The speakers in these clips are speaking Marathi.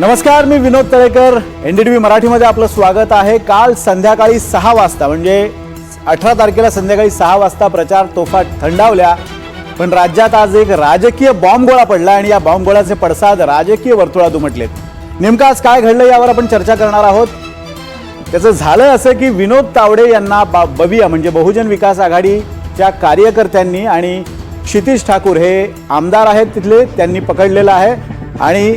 नमस्कार, मी विनोद तळेकर. एनडीटीव्ही मराठीमध्ये आपलं स्वागत आहे. काल संध्याकाळी 6 वाजता म्हणजे 18 तारखेला संध्याकाळी 6 वाजता प्रचार तोफा थंडावल्या, पण राज्यात आज एक राजकीय बॉम्बगोळा पडला आणि या बॉम्बगोळ्याचे पडसाद राजकीय वर्तुळात उमटलेत. नेमकं आज काय घडलं यावर आपण चर्चा करणार आहोत. त्याचं झालं असं की विनोद तावडे यांना बविया म्हणजे बहुजन विकास आघाडीच्या कार्यकर्त्यांनी आणि क्षितिज ठाकूर हे आमदार आहेत तिथले, त्यांनी पकडलेलं आहे आणि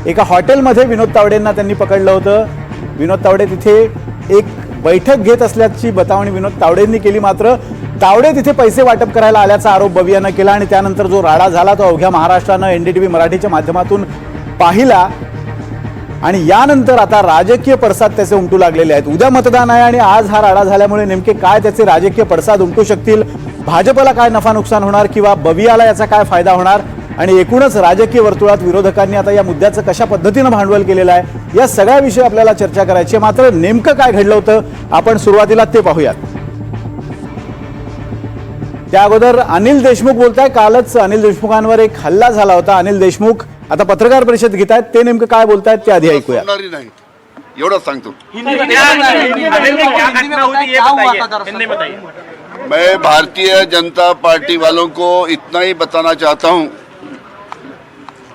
एका हॉटेलमध्ये विनोद तावडेंना त्यांनी पकडलं होतं. विनोद तावडे तिथे एक बैठक घेत असल्याची बतावणी विनोद तावडेंनी केली, मात्र तावडे तिथे पैसे वाटप करायला आल्याचा आरोप बवियानं केला आणि त्यानंतर जो राडा झाला तो अवघ्या महाराष्ट्रानं एनडीटीव्ही मराठीच्या माध्यमातून पाहिला आणि यानंतर आता राजकीय पडसाद त्याचे उमटू लागलेले आहेत. उद्या मतदान आहे आणि आज हा राडा झाल्यामुळे नेमके काय त्याचे राजकीय पडसाद उमटू शकतील, भाजपला काय नफा नुकसान होणार किंवा बवियाला याचा काय फायदा होणार आणि एकूणच राजकीय वर्तुळात विरोधकांनी आता या मुद्द्याचं कशा पद्धतीनं भांडवल केलेलं आहे, या सगळ्या विषयी आपल्याला चर्चा करायची आहे. मात्र नेमकं काय घडलं होतं आपण सुरुवातीला ते पाहूयात. त्या अगोदर अनिल देशमुख बोलताय. कालच अनिल देशमुखांवर एक हल्ला झाला होता. अनिल देशमुख आता पत्रकार परिषद घेत आहेत, ते नेमकं काय बोलतायत ते आधी ऐकूया. एवढंच सांगतो. मैं भारतीय जनता पार्टी वालों को इतना ही बताना चाहता हूं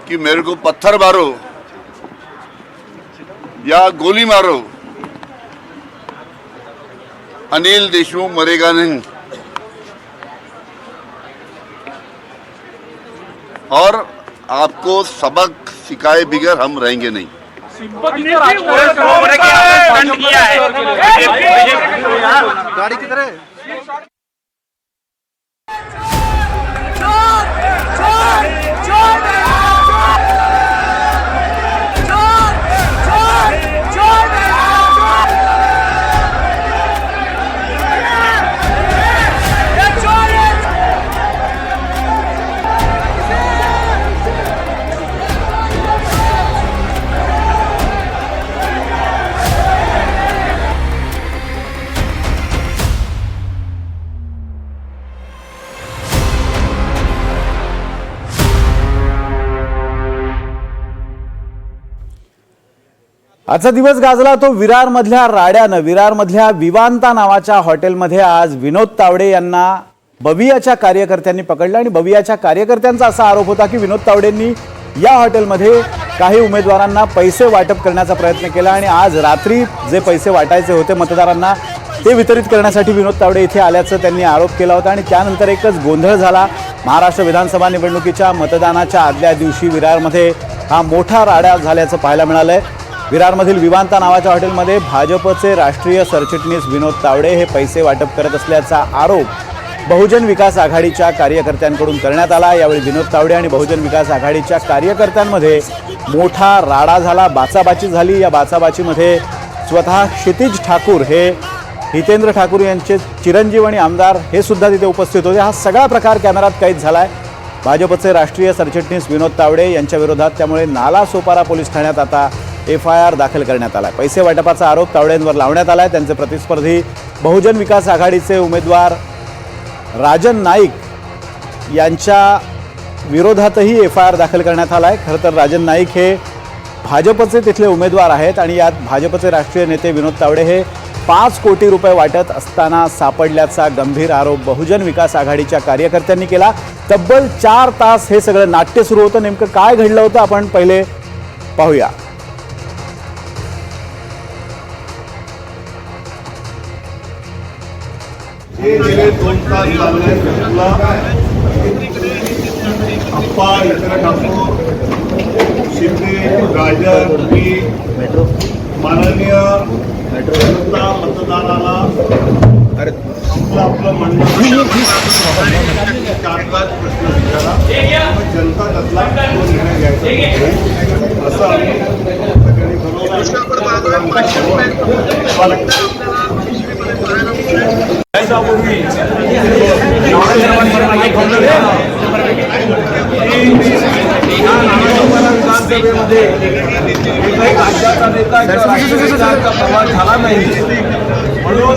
कि मेरे को पत्थर मारो या गोली मारो, अनिल देशमुख मरेगा नहीं. और आपको सबक सिखाए बिगर हम रहेंगे नहीं. गाड़ी किधर है? आजचा दिवस गाजला तो विरारमधल्या राड्यानं. विरारमधल्या विवांता नावाच्या हॉटेलमध्ये आज विनोद तावडे यांना बवियाच्या कार्यकर्त्यांनी पकडलं आणि बवियाच्या कार्यकर्त्यांचा असा आरोप होता की विनोद तावडेंनी या हॉटेलमध्ये काही उमेदवारांना पैसे वाटप करण्याचा प्रयत्न केला आणि आज रात्री जे पैसे वाटायचे होते मतदारांना ते वितरित करण्यासाठी विनोद तावडे इथे आल्याचं त्यांनी आरोप केला होता आणि त्यानंतर एकच गोंधळ झाला. महाराष्ट्र विधानसभा निवडणुकीच्या मतदानाच्या आदल्या दिवशी विरारमध्ये हा मोठा राडा झाल्याचं पाहायला मिळालंय. विरारमधील विवांता नावाच्या हॉटेलमध्ये भाजपचे राष्ट्रीय सरचिटणीस विनोद तावडे हे पैसे वाटप करत असल्याचा आरोप बहुजन विकास आघाडीच्या कार्यकर्त्यांकडून करण्यात आला. यावेळी विनोद तावडे आणि बहुजन विकास आघाडीच्या कार्यकर्त्यांमध्ये मोठा राडा झाला, बाचाबाची झाली. या बाचाबाचीमध्ये स्वतः क्षितिज ठाकूर हे हितेंद्र ठाकूर यांचे चिरंजीव आणि आमदार हे सुद्धा तिथे उपस्थित होते. हा सगळा प्रकार कॅमेऱ्यात कैद झालाय. भाजपचे राष्ट्रीय सरचिटणीस विनोद तावडे यांच्या विरोधात त्यामुळे नालासोपारा पोलीस ठाण्यात आता FIR दाखल करण्यात आला. पैसे वाटपाचा आरोप तावडेंवर लावण्यात आलाय. त्यांचे प्रतिस्पर्धी बहुजन विकास आघाडीचे उमेदवार राजन नाईक यांच्या विरोधातही FIR दाखल करण्यात आलाय. खरं तर राजन नाईक हे भाजपचे तिथले उमेदवार आहेत आणि यात भाजपचे राष्ट्रीय नेते विनोद तावडे हे 5 कोटी रुपये वाटत असताना सापडल्याचा गंभीर आरोप बहुजन विकास आघाडीच्या कार्यकर्त्यांनी केला. तब्बल 4 तास हे सगळं नाट्य सुरू होतं. नेमकं काय घडलं होतं आपण पहिले पाहूया. गेले 2 तास चालले तुला अप्पा हितेंद्र ठाकूर शिंदे राजन मी माननीय जनता मतदाराला आपलं म्हणणं 4-5 प्रश्न विचारा, जनता त्यातला निर्णय घ्यायचा असं आम्ही सगळ्यांनी विधानसभेमध्ये एकही राज्याचा नेता प्रवास झाला नाही, म्हणून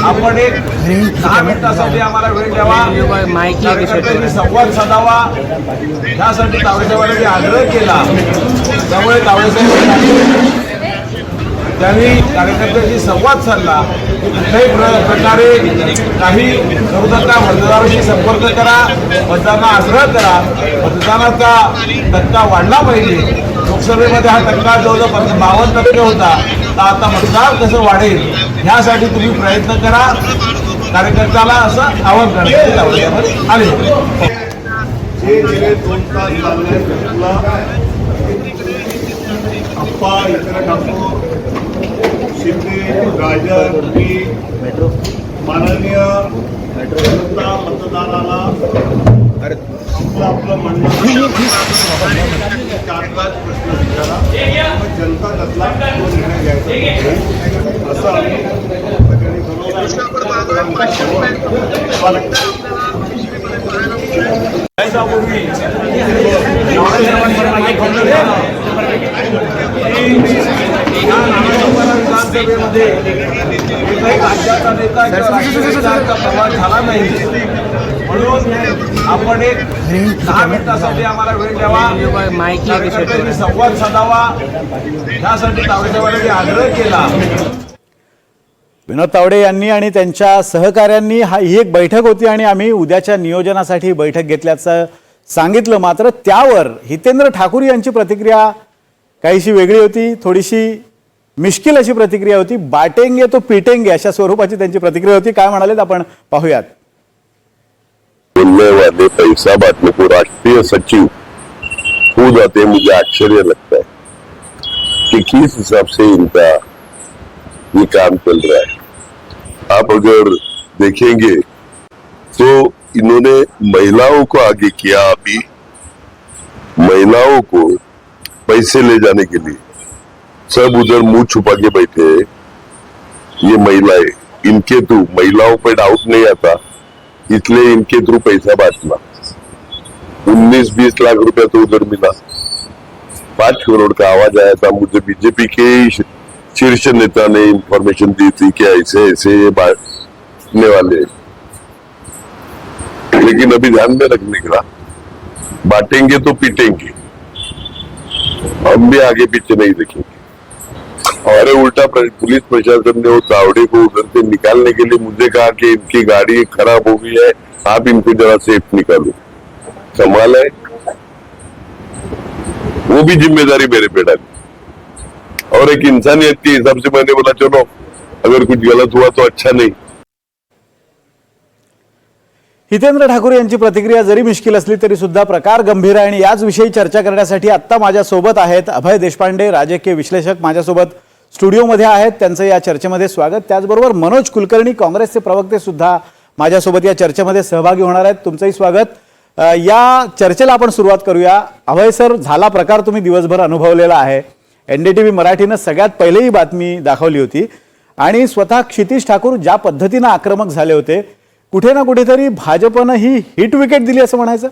आपण एक 10 मिनिटासाठी आम्हाला वेळ द्यावा, संवाद साधावा, यासाठी तावडेसाहेबांनी आग्रह केला. त्यामुळे तावडेसाहेब त्यांनी कार्यकर्त्यांशी संवाद साधला. कुठल्याही प्रकारे काही करू नका, मतदारांशी संपर्क करा, मतदारांना आग्रह करा, मतदानाचा टक्का वाढला पाहिजे. लोकसभेमध्ये हा टक्का जवळजवळ 52% होता, तर आता मतदार कसं वाढेल ह्यासाठी तुम्ही प्रयत्न करा, कार्यकर्त्याला असं आवाहन करण्यासाठी तावडेमध्ये आले होते. जे गेले 2 तास चालले तुला अप्पा इतर ठाकूर शिंदे राजन मी माननीय जनता मतदाराला आपलं म्हणणं 4-5 प्रश्न विचारा, मग जनता त्यातला तो निर्णय घ्यायचा असं आम्ही त्याच्यापूर्वी विधानसभेमध्ये एकही राज्याचा नेता किंवा राज्याचा प्रवास झाला नाही, म्हणून आपण एक 10 मिनिटासाठी आम्हाला वेळ द्यावा, कार्यकर्त्यांनी संवाद साधावा, यासाठी तावडेसाहेबांनी आग्रह केला. विनोद तावडे यांनी आणि त्यांच्या सहकाऱ्यांनी ही एक बैठक होती आणि आम्ही उद्याच्या नियोजनासाठी बैठक घेतल्याचं सांगितलं. मात्र त्यावर हितेंद्र ठाकूर यांची प्रतिक्रिया काहीशी वेगळी होती, थोडीशी मिश्किल अशी प्रतिक्रिया होती. बाटेंगे तो पिटेंगे अशा स्वरूपाची त्यांची प्रतिक्रिया होती. काय म्हणालेत आपण पाहूयात. बोलने वाले पैसा बांटने को राष्ट्रीय सचिव हो जाते, मुझे आश्चर्य लगता है कि किस हिसाब से इनका ये काम चल रहा है. आप अगर देखेंगे तो इन्होंने महिलाओं को आगे किया. अभी महिलाओं को पैसे ले जाने के लिए सब उधर मुंह छुपा के बैठे हैं. ये महिलाएं, इनके थ्रू महिलाओं पे डाउट नहीं आता, इसलिए इनके थ्रू पैसा बांटना. 19-20 लाख रुपया तो उधर मिला. 5 करोड़ का आवाज आया था. मुझे बीजेपी के शीर्ष नेता ने इंफॉर्मेशन दी थी कि ऐसे ऐसे ये बांटने वाले, लेकिन अभी ध्यान में रखने का, बांटेंगे तो पीटेंगे. हम भी आगे पीछे नहीं देखेंगे. और उल्टा पुलिस प्रशासन ने वो तावड़े को उधर से निकालने के लिए मुझे कहा कि इनकी गाड़ी खराब हो गई है, आप इनको जरा सेफ निकालो. कमाल है. वो भी जिम्मेदारी मेरे पे डाली और एक इंसानियत के हिसाब से मैंने बोला चलो अगर कुछ गलत हुआ तो अच्छा नहीं. हितेंद्र ठाकूर यांची प्रतिक्रिया जरी मिश्किल असली तरी सुद्धा प्रकार गंभीर आहे आणि याच विषयी चर्चा करण्यासाठी आत्ता माझ्यासोबत आहेत अभय देशपांडे, राजकीय विश्लेषक माझ्यासोबत स्टुडिओमध्ये आहेत. त्यांचं या चर्चेमध्ये स्वागत. त्याचबरोबर मनोज कुलकर्णी, काँग्रेसचे प्रवक्ते सुद्धा माझ्यासोबत या चर्चेमध्ये सहभागी होणार आहेत. तुमचंही स्वागत. या चर्चेला आपण सुरुवात करूया. अभय सर, झाला प्रकार तुम्ही दिवसभर अनुभवलेला आहे. NDTV मराठीनं सगळ्यात पहिले ही बातमी दाखवली होती आणि स्वतः क्षितिज ठाकूर ज्या पद्धतीनं आक्रमक झाले होते, कुठे ना कुठेतरी भाजपनं ही हिट विकेट दिली असं म्हणायचं.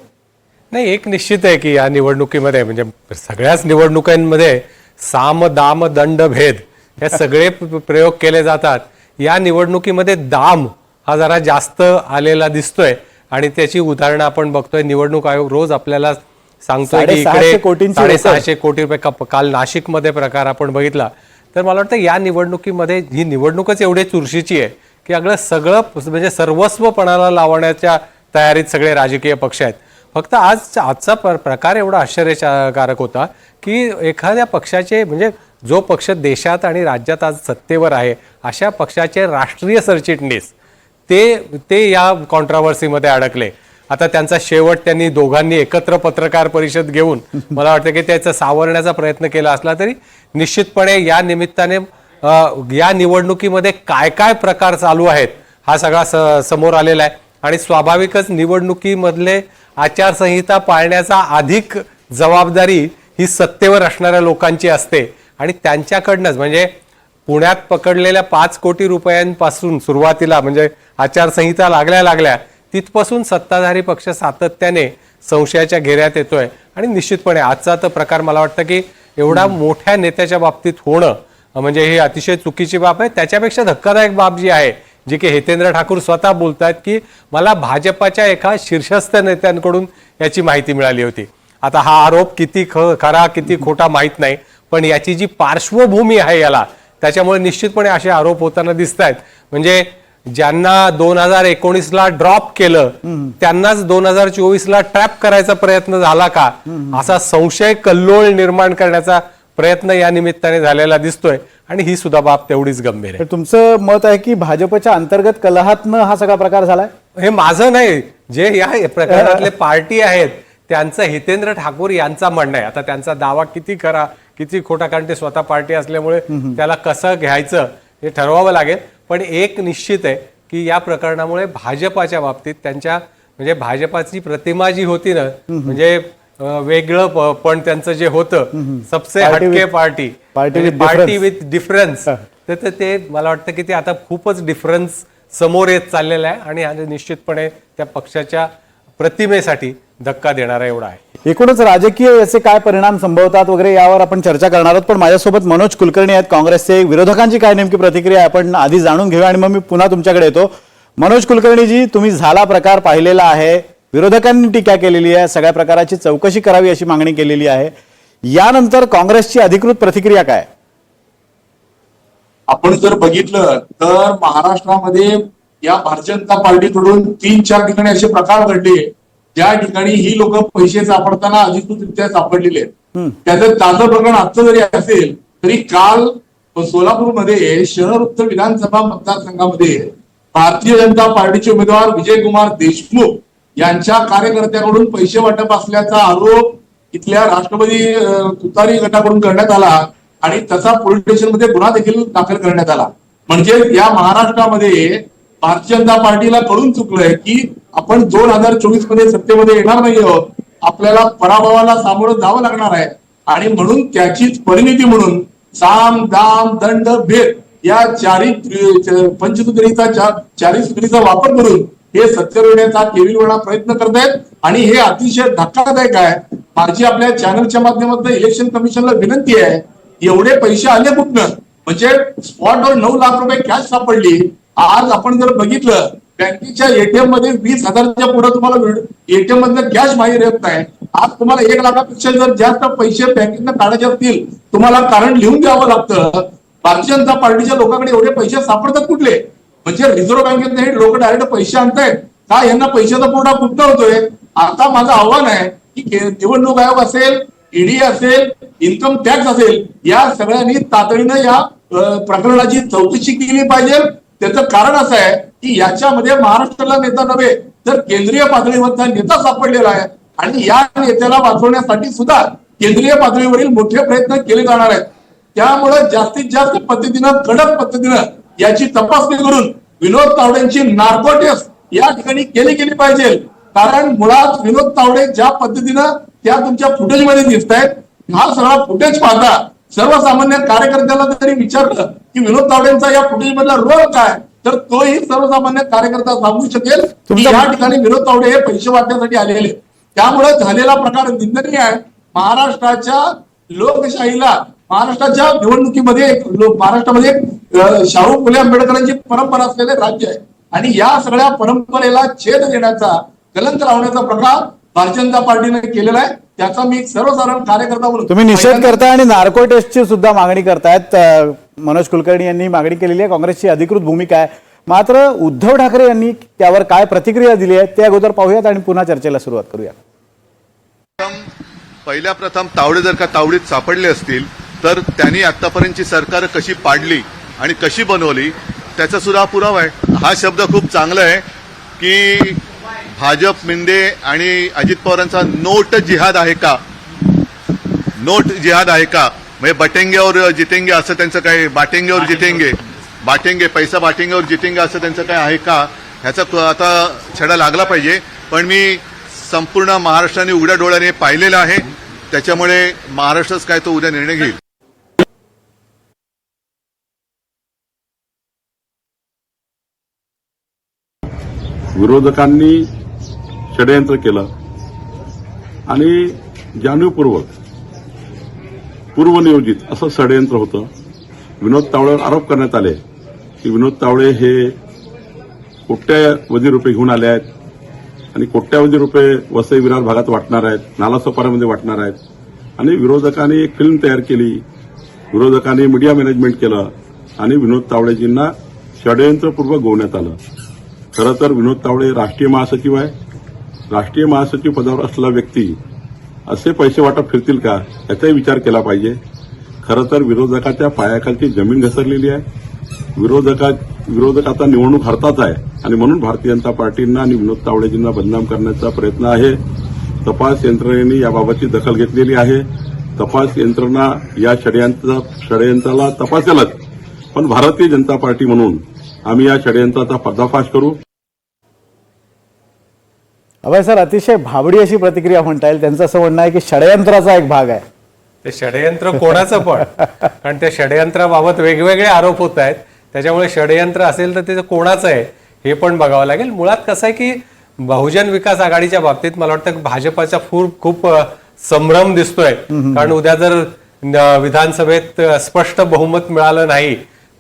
नाही, एक निश्चित आहे की या निवडणुकीमध्ये म्हणजे सगळ्याच निवडणुकांमध्ये साम दाम दंड भेद हे सगळे प्रयोग केले जातात. या निवडणुकीमध्ये दाम हा जरा जास्त आलेला दिसतोय आणि त्याची उदाहरणं आपण बघतोय. निवडणूक आयोग रोज आपल्याला सांगतोय की इकडे 650 कोटी रुपये काल नाशिकमध्ये प्रकार आपण बघितला. तर मला वाटतं या निवडणुकीमध्ये ही निवडणूकच एवढी चुरशीची आहे की सगळं म्हणजे सर्वस्व पणाला लावण्याच्या तयारीत सगळे राजकीय पक्ष आहेत. फक्त आजचा प्रकार एवढा आश्चर्यकारक होता की एखाद्या पक्षाचे म्हणजे जो पक्ष देशात आणि राज्यात आज सत्तेवर आहे अशा पक्षाचे राष्ट्रीय सरचिटणीस ते या कॉन्ट्राव्हर्सीमध्ये अडकले. आता त्यांचा शेवट त्यांनी दोघांनी एकत्र पत्रकार परिषद घेऊन मला वाटतं की त्याचा सावरण्याचा प्रयत्न केला असला तरी निश्चितपणे या निमित्ताने या निवडणुकीमध्ये काय काय प्रकार चालू आहेत हा सगळा समोर आलेला आहे. आणि स्वाभाविकच निवडणुकीमधले आचारसंहिता पाळण्याचा अधिक जबाबदारी ही सत्तेवर असणाऱ्या लोकांची असते आणि त्यांच्याकडनंच म्हणजे पुण्यात पकडलेल्या 5 कोटी रुपयांपासून सुरुवातीला म्हणजे आचारसंहिता लागल्या तिथपासून सत्ताधारी पक्ष सातत्याने संशयाच्या घेऱ्यात येतोय. आणि निश्चितपणे आजचा तर प्रकार मला वाटतं की एवढा मोठ्या नेत्याच्या बाबतीत होणं म्हणजे ही अतिशय चुकीची बाब आहे. त्याच्यापेक्षा धक्कादायक बाब जी आहे जी की हितेंद्र ठाकूर स्वतः बोलतात की मला भाजपाच्या एका शीर्षस्थ नेत्यांकडून याची माहिती मिळाली होती. आता हा आरोप किती खरा किती खोटा माहित नाही, पण याची जी पार्श्वभूमी आहे याला, त्याच्यामुळे निश्चितपणे असे आरोप होताना दिसत आहेत. म्हणजे ज्यांना 2019ला ड्रॉप केलं त्यांनाच 2024ला ट्रॅप करायचा प्रयत्न झाला का, असा संशय कल्लोळ निर्माण करण्याचा प्रयत्न या निमित्ताने झालेला दिसतोय. आणि ही सुद्धा बाब तेवढीच गंभीर आहे. तर तुमचं मत आहे की भाजपच्या अंतर्गत कलहातनं हा सगळा प्रकार झालाय? हे माझं नाही, जे या प्रकरणातले पार्टी आहेत त्यांचं हितेंद्र ठाकूर यांचा म्हणणं आहे. आता त्यांचा दावा किती खरा किती खोटा, कारण ते स्वतः पार्टी असल्यामुळे त्याला कसं घ्यायचं हे ठरवावं लागेल. पण एक निश्चित आहे की या प्रकरणामुळे भाजपाच्या बाबतीत त्यांच्या म्हणजे भाजपाची प्रतिमा जी होती ना, म्हणजे वेगळं पण त्यांचं जे होतं सबसे हटके पार्टी विथ डिफरन्स, तर ते मला वाटतं की ते आता खूपच डिफरन्स समोर येत चाललेला आहे. आणि हा निश्चितपणे त्या पक्षाच्या प्रतिमेसाठी धक्का देणारा एवढा आहे. एकूणच राजकीय याचे काय परिणाम संभवतात वगैरे यावर आपण चर्चा करणार आहोत. पण माझ्यासोबत मनोज कुलकर्णी आहेत काँग्रेसचे. विरोधकांची काय नेमकी प्रतिक्रिया आहे आपण आधी जाणून घेऊया आणि मग मी पुन्हा तुमच्याकडे येतो. मनोज कुलकर्णीजी, तुम्ही झाला प्रकार पाहिलेला आहे, विरोधकांनी टीका केलेली आहे, सगळ्या प्रकाराची चौकशी करावी अशी मागणी केलेली आहे. यानंतर काँग्रेसची अधिकृत प्रतिक्रिया काय? आपण जर बघितलं तर महाराष्ट्रामध्ये या भारतीय जनता पार्टीकडून 3-4 ठिकाणी असे प्रकार घडले ज्या ठिकाणी ही लोक पैसे सापडताना अधिकृतरित्या सापडलेले आहेत. त्याचं ताजं प्रकरण आजचं जरी असेल तरी काल सोलापूरमध्ये शहर उत्तर विधानसभा मतदारसंघामध्ये भारतीय जनता पार्टीचे उमेदवार विजयकुमार देशमुख यांच्या कार्यकर्त्याकडून पैसे वाटप असल्याचा आरोप इथल्या राष्ट्रवादी तुतारी गटाकडून करण्यात आला आणि तसा पोलीस स्टेशनमध्ये गुन्हा देखील दाखल करण्यात आला. म्हणजे या महाराष्ट्रामध्ये भारतीय जनता पार्टीला कळून चुकलंय की आपण 2024 मध्ये सत्तेमध्ये येणार नाही आहोत, आपल्याला पराभवाला सामोरं जावं लागणार आहे. आणि म्हणून त्याचीच परिणिती म्हणून साम दाम दंड भेद या पंचसूत्रीचा चारी सूत्रीचा वापर करून हे सत्य मिळवण्याचा केविलवाणा प्रयत्न करतायत. आणि हे अतिशय धक्कादायक आहे. माझी आपल्या चॅनलच्या माध्यमातून इलेक्शन कमिशनला विनंती आहे, एवढे पैसे आले कुठनं? म्हणजे स्पॉटवर 9 लाख रुपये कॅश सापडली. आज आपण जर बघितलं बँकेच्या एटीएम मध्ये 20,000च्या पुढे तुम्हाला एटीएम मधनं कॅश बाहेर येत नाही. आज तुम्हाला 1 लाखापेक्षा जर जास्त पैसे बँकेतनं काढायचे असतील तुम्हाला कारण लिहून द्यावं लागतं. भारतीय जनता पार्टीच्या लोकांकडे एवढे पैसे सापडतात कुठले? म्हणजे रिझर्व्ह बँकेत नाही लोक डायरेक्ट पैसे आणतायत का? यांना पैशाचा पुरवठा कुठं होतोय? आता माझं आव्हान आहे की निवडणूक आयोग असेल, ईडी असेल, इन्कम टॅक्स असेल, या सगळ्यांनी तातडीनं या प्रकरणाची चौकशी केली पाहिजे. त्याचं कारण असं आहे की याच्यामध्ये महाराष्ट्राला नेता नव्हे तर केंद्रीय पातळीवरचा नेता सापडलेला आहे आणि या नेत्याला वाचवण्यासाठी सुद्धा केंद्रीय पातळीवरील मोठे प्रयत्न केले जाणार आहेत. त्यामुळे जास्तीत जास्त पद्धतीनं कडक पद्धतीनं याची तपासणी करून विनोद तावडेंची नार्को टेस्ट या ठिकाणी केली पाहिजे. कारण मुळात विनोद तावडे ज्या पद्धतीनं त्या तुमच्या फुटेजमध्ये दिसत आहेत, हा सगळा फुटेज पाहता सर्वसामान्य कार्यकर्त्याला जरी विचारलं की विनोद तावडेंचा या फुटेज मधला रोल काय, तर तोही सर्वसामान्य कार्यकर्ता सांगू शकेल की या ठिकाणी विनोद तावडे हे पैसे वाटण्यासाठी आलेले. त्यामुळे झालेला प्रकार निंदनीय आहे. महाराष्ट्राच्या लोकशाहीला, महाराष्ट्राच्या निवडणुकीमध्ये महाराष्ट्रामध्ये शाहू फुले आंबेडकरांची परंपरा असलेले राज्य आहे आणि या सगळ्या परंपरेला छेद देण्याचा, कलंक लावण्याचा प्रकार भारतीय जनता पार्टीने केलेला आहे. त्याचा मी सर्वसाधारण कार्यकर्ता म्हणून तुम्ही निषेध करताय आणि नार्को टेस्टची सुद्धा मागणी करतायत. मनोज कुलकर्णी यांनी मागणी केलेली आहे. काँग्रेसची अधिकृत भूमिका आहे. मात्र उद्धव ठाकरे यांनी त्यावर काय प्रतिक्रिया दिली आहे ते अगोदर पाहूयात आणि पुन्हा चर्चेला सुरुवात करूया. पहिल्या प्रथम तावडे जर का तावडीत सापडले असतील तर त्यांनी आतापर्यंतची सरकार कशी पाडली आणि कशी बनवली त्याचा सुद्धा पुरावा आहे. हा शब्द खूप चांगला आहे की भाजप, मिंदे आणि अजित पवारांचा नोट जिहाद आहे का? नोट जिहाद आहे का? म्हणजे बटेंगे और जितेंगे असं त्यांचं काय, बाटेंगे और बाटेंगे पैसा बाटेंगे और जितेंगे असं त्यांचं काय आहे का? ह्याचा आता छडा लागला पाहिजे. पण मी संपूर्ण महाराष्ट्राने उघड्या डोळ्याने पाहिलेलं आहे, त्याच्यामुळे महाराष्ट्रच काय तो उद्या निर्णय घेईल. विरोधकांनी षडयंत्र केलं आणि जाणीवपूर्वक पूर्वनियोजित असं षडयंत्र होतं. विनोद तावडेवर आरोप करण्यात आले की विनोद तावडे हे कोट्यवधी रुपये घेऊन आले आहेत, आणि कोट्यावधी रुपये वसई विरार भागात वाटणार आहेत, नालासोपाऱ्यामध्ये वाटणार आहेत. आणि विरोधकांनी एक फिल्म तयार केली, विरोधकांनी मीडिया मॅनेजमेंट केलं आणि विनोद तावडेजींना षडयंत्रपूर्वक गोवण्यात आलं. खरं तर विनोद तावडे राष्ट्रीय महासचिव आहे. राष्ट्रीय महासचिव पदावर असलेला व्यक्ती असे पैसे वाटप फिरतील का याचाही विचार केला पाहिजे. खरं तर विरोधकाच्या पायाखालची जमीन घसरलेली आहे. विरोधक आता निवडणूक हरताच आहे आणि म्हणून भारतीय जनता पार्टींना आणि विनोद तावडेजींना बदनाम करण्याचा प्रयत्न आहे. तपास यंत्रणेने याबाबतची दखल घेतलेली आहे. तपास यंत्रणा या षडयंत्राला तपासेलच, पण भारतीय जनता पार्टी म्हणून आम्ही या षडयंत्राचा पर्दाफाश करू. अभय सर, अतिशय भाबडी अशी प्रतिक्रिया म्हणता येईल. त्यांचं असं म्हणणं आहे की षडयंत्राचा एक भाग आहे. ते षडयंत्र कोणाचं पण, कारण त्या षडयंत्राबाबत वेगवेगळे आरोप होत आहेत. त्याच्यामुळे षडयंत्र असेल तर ते कोणाचं आहे हे पण बघावं लागेल. मुळात कसं आहे की बहुजन विकास आघाडीच्या बाबतीत मला वाटतं की भाजपाचा खूप संभ्रम दिसतोय. कारण उद्या जर विधानसभेत स्पष्ट बहुमत मिळालं नाही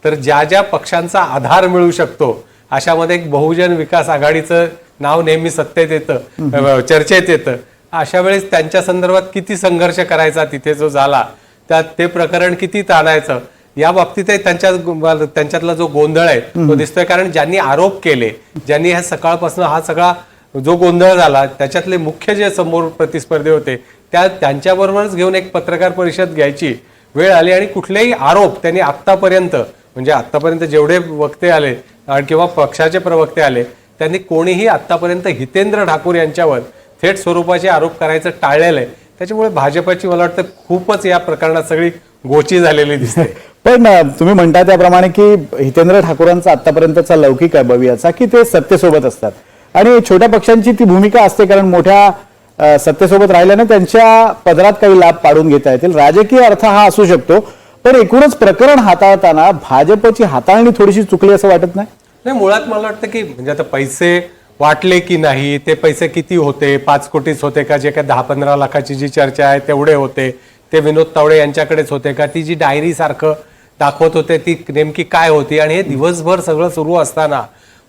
तर ज्या ज्या पक्षांचा आधार मिळू शकतो अशामध्ये एक बहुजन विकास आघाडीचं नाव नेहमी सत्तेत येतं, चर्चेत येतं. अशा वेळेस त्यांच्या संदर्भात किती संघर्ष करायचा तिथे जो झाला, त्यात ते प्रकरण किती ताणायचं या बाबतीतही त्यांच्यातला जो गोंधळ आहे तो दिसतोय. कारण ज्यांनी आरोप केले, ज्यांनी ह्या सकाळपासून हा सगळा जो गोंधळ झाला त्याच्यातले मुख्य जे समोर प्रतिस्पर्धी होते त्यांच्याबरोबरच घेऊन एक पत्रकार परिषद घ्यायची वेळ आली. आणि कुठलेही आरोप त्यांनी आतापर्यंत जेवढे वक्ते आले किंवा पक्षाचे प्रवक्ते आले त्यांनी कोणीही आतापर्यंत हितेंद्र ठाकूर यांच्यावर थेट स्वरूपाचे आरोप करायचं टाळलेलं आहे. त्याच्यामुळे भाजपाची मला वाटतं खूपच या प्रकरणात सगळी गोची झालेली दिसते. पण तुम्ही म्हणता त्याप्रमाणे की हितेंद्र ठाकूरांचा आतापर्यंतचा लौकिक आहे बवियाचा की ते सत्तेसोबत असतात आणि छोट्या पक्षांची ती भूमिका असते, कारण मोठ्या सत्तेसोबत राहिल्याने त्यांच्या पदरात काही लाभ पाडून घेता येतील. राजकीय अर्थ हा असू शकतो, पण एकूणच प्रकरण हाताळताना भाजपची हाताळणी थोडीशी चुकली असं वाटत नाही? नाही, मुळात मला वाटतं की म्हणजे आता पैसे वाटले की नाही, ते पैसे किती होते, 5 कोटीच होते का, जे काय 10-15 लाखाची जी चर्चा आहे तेवढे होते, ते विनोद तावडे यांच्याकडेच होते का, ती जी डायरी सारखं दाखवत होते ती नेमकी काय होती. आणि हे दिवसभर सगळं सुरू असताना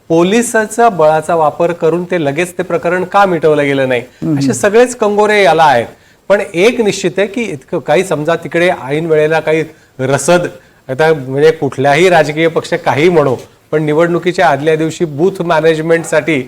पोलिसाचा बळाचा वापर करून ते लगेच ते प्रकरण का मिटवलं गेलं नाही, असे सगळेच कंगोरे याला आहेत. पण एक निश्चित आहे की इतकं काही समजा तिकडे ऐन वेळेला काही रसद, आता म्हणजे कुठल्याही राजकीय पक्ष काही म्हणो, पण निवडणुकीच्या आदल्या दिवशी बूथ मॅनेजमेंटसाठी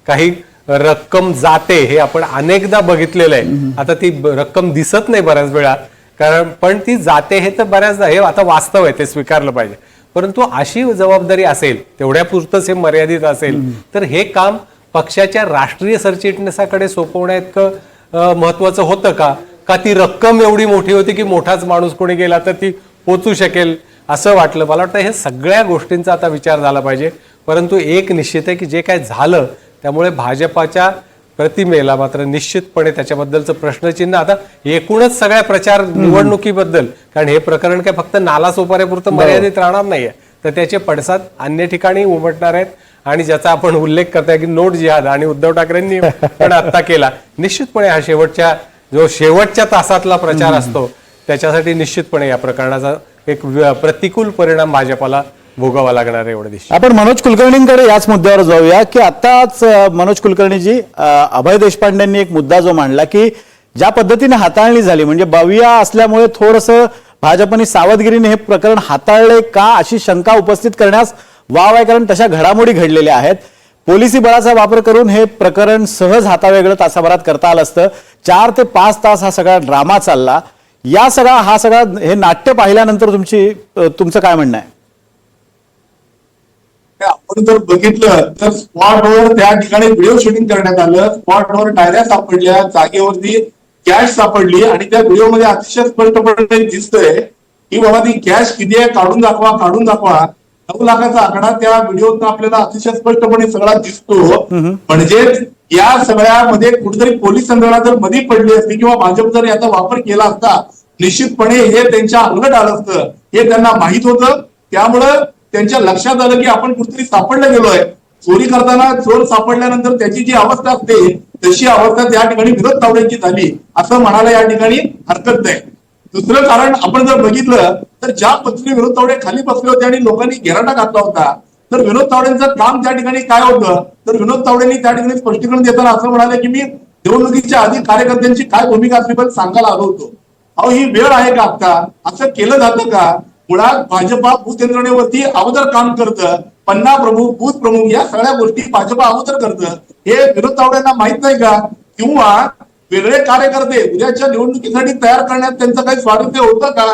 काही रक्कम जाते हे आपण अनेकदा बघितलेलं आहे. आता ती रक्कम दिसत नाही बऱ्याच वेळा, कारण पण ती जाते हे तर बऱ्याचदा हे आता वास्तव आहे, ते स्वीकारलं पाहिजे. परंतु अशी जबाबदारी असेल, तेवढ्या पुरतच हे मर्यादित असेल तर हे काम पक्षाच्या राष्ट्रीय सरचिटणीसाकडे सोपवण्याइतकं महत्वाचं होतं का ती रक्कम एवढी मोठी होती की मोठाच माणूस कोणी गेला तर ती पोचू शकेल असं वाटलं. मला वाटतं हे सगळ्या गोष्टींचा आता विचार झाला पाहिजे. परंतु एक निश्चित आहे की जे काय झालं त्यामुळे भाजपाच्या प्रतिमेला मात्र निश्चितपणे त्याच्याबद्दलचं प्रश्नचिन्ह आता एकूणच सगळ्या प्रचार निवडणुकीबद्दल, कारण हे प्रकरण काय फक्त नालासोपाऱ्यापुरतं मर्यादित राहणार नाहीये, तर त्याचे पडसाद अन्य ठिकाणी उमटणार आहेत. आणि ज्याचा आपण उल्लेख करताय की नोट जिहाद आणि उद्धव ठाकरेंनी पण आता केला, निश्चितपणे हा शेवटच्या तासातला प्रचार असतो त्याच्यासाठी निश्चितपणे या प्रकरणाचा एक प्रतिकूल परिणाम भाजपाला भोगावा लागणार आहे एवढं दिसतं. आपण मनोज कुलकर्णींकडे याच मुद्द्यावर जाऊया की आताच मनोज कुलकर्णीजी, अभय देशपांडेंनी एक मुद्दा जो मांडला की ज्या पद्धतीने हाताळणी झाली, म्हणजे बविया असल्यामुळे थोडंसं भाजपने सावधगिरीने हे प्रकरण हाताळले का अशी शंका उपस्थित करण्यास वाव आहे, कारण तशा घडामोडी घडलेल्या आहेत. पोलिसी बळाचा वापर करून हे प्रकरण सहज हातावेगळं तासाभरात करता आलं असतं. 4 ते 5 तास हा सगळा ड्रामा चालला. हा सगळा हे नाट्य पाहिल्यानंतर तुमचं काय म्हणणं आहे? आपण जर बघितलं तर स्पॉटवर त्या ठिकाणी व्हिडिओ शूटिंग करण्यात आलं. स्पॉटवर डायऱ्या सापडल्या, जागेवरती कॅश सापडली आणि त्या व्हिडिओमध्ये अतिशय स्पष्टपणे दिसतंय की बाबा ती कॅश किती आहे, काढून दाखवा. 9 लाखाचा आकडा त्या व्हिडिओत आपल्याला अतिशय स्पष्टपणे सगळा दिसतो. म्हणजे या सगळ्यामध्ये कुठेतरी पोलीस यंत्रणा जर मध्ये पडली असती किंवा भाजप जर याचा वापर केला असता, निश्चितपणे हे त्यांच्या अंगलट आलं असतं. हे त्यांना माहित होतं. त्यामुळं त्यांच्या लक्षात आलं की आपण कुठेतरी सापडलं गेलोय. चोरी करताना चोर सापडल्यानंतर त्याची जी अवस्था असते तशी अवस्था त्या ठिकाणी विनोद तावडेंची झाली असं म्हणायला या ठिकाणी हरकत नाही. दुसरं कारण आपण जर बघितलं तर ज्या पद्धतीने विनोद तावडे खाली बसले होते आणि लोकांनी घेराटा घातला होता, तर विनोद तावडेंचं काम त्या ठिकाणी काय होतं, तर विनोद तावडेंनी त्या ठिकाणी स्पष्टीकरण देताना असं म्हणाले की मी निवडणुकीच्या आधी कार्यकर्त्यांची काय भूमिका असली पण सांगायला आलो होतो. अहो ही वेळ आहे का आता, असं केलं जातं का? मुळात भाजपा बूथ यंत्रणेवरती अगोदर काम करतं, पन्ना प्रमुख बूथ प्रमुख या सगळ्या गोष्टी भाजपा अगोदर करतं. हे विनोद तावडेंना माहित नाही का? किंवा वेगळे कार्यकर्ते उद्याच्या निवडणुकीसाठी तयार करण्यात त्यांचं काही स्वारस्य होतं का?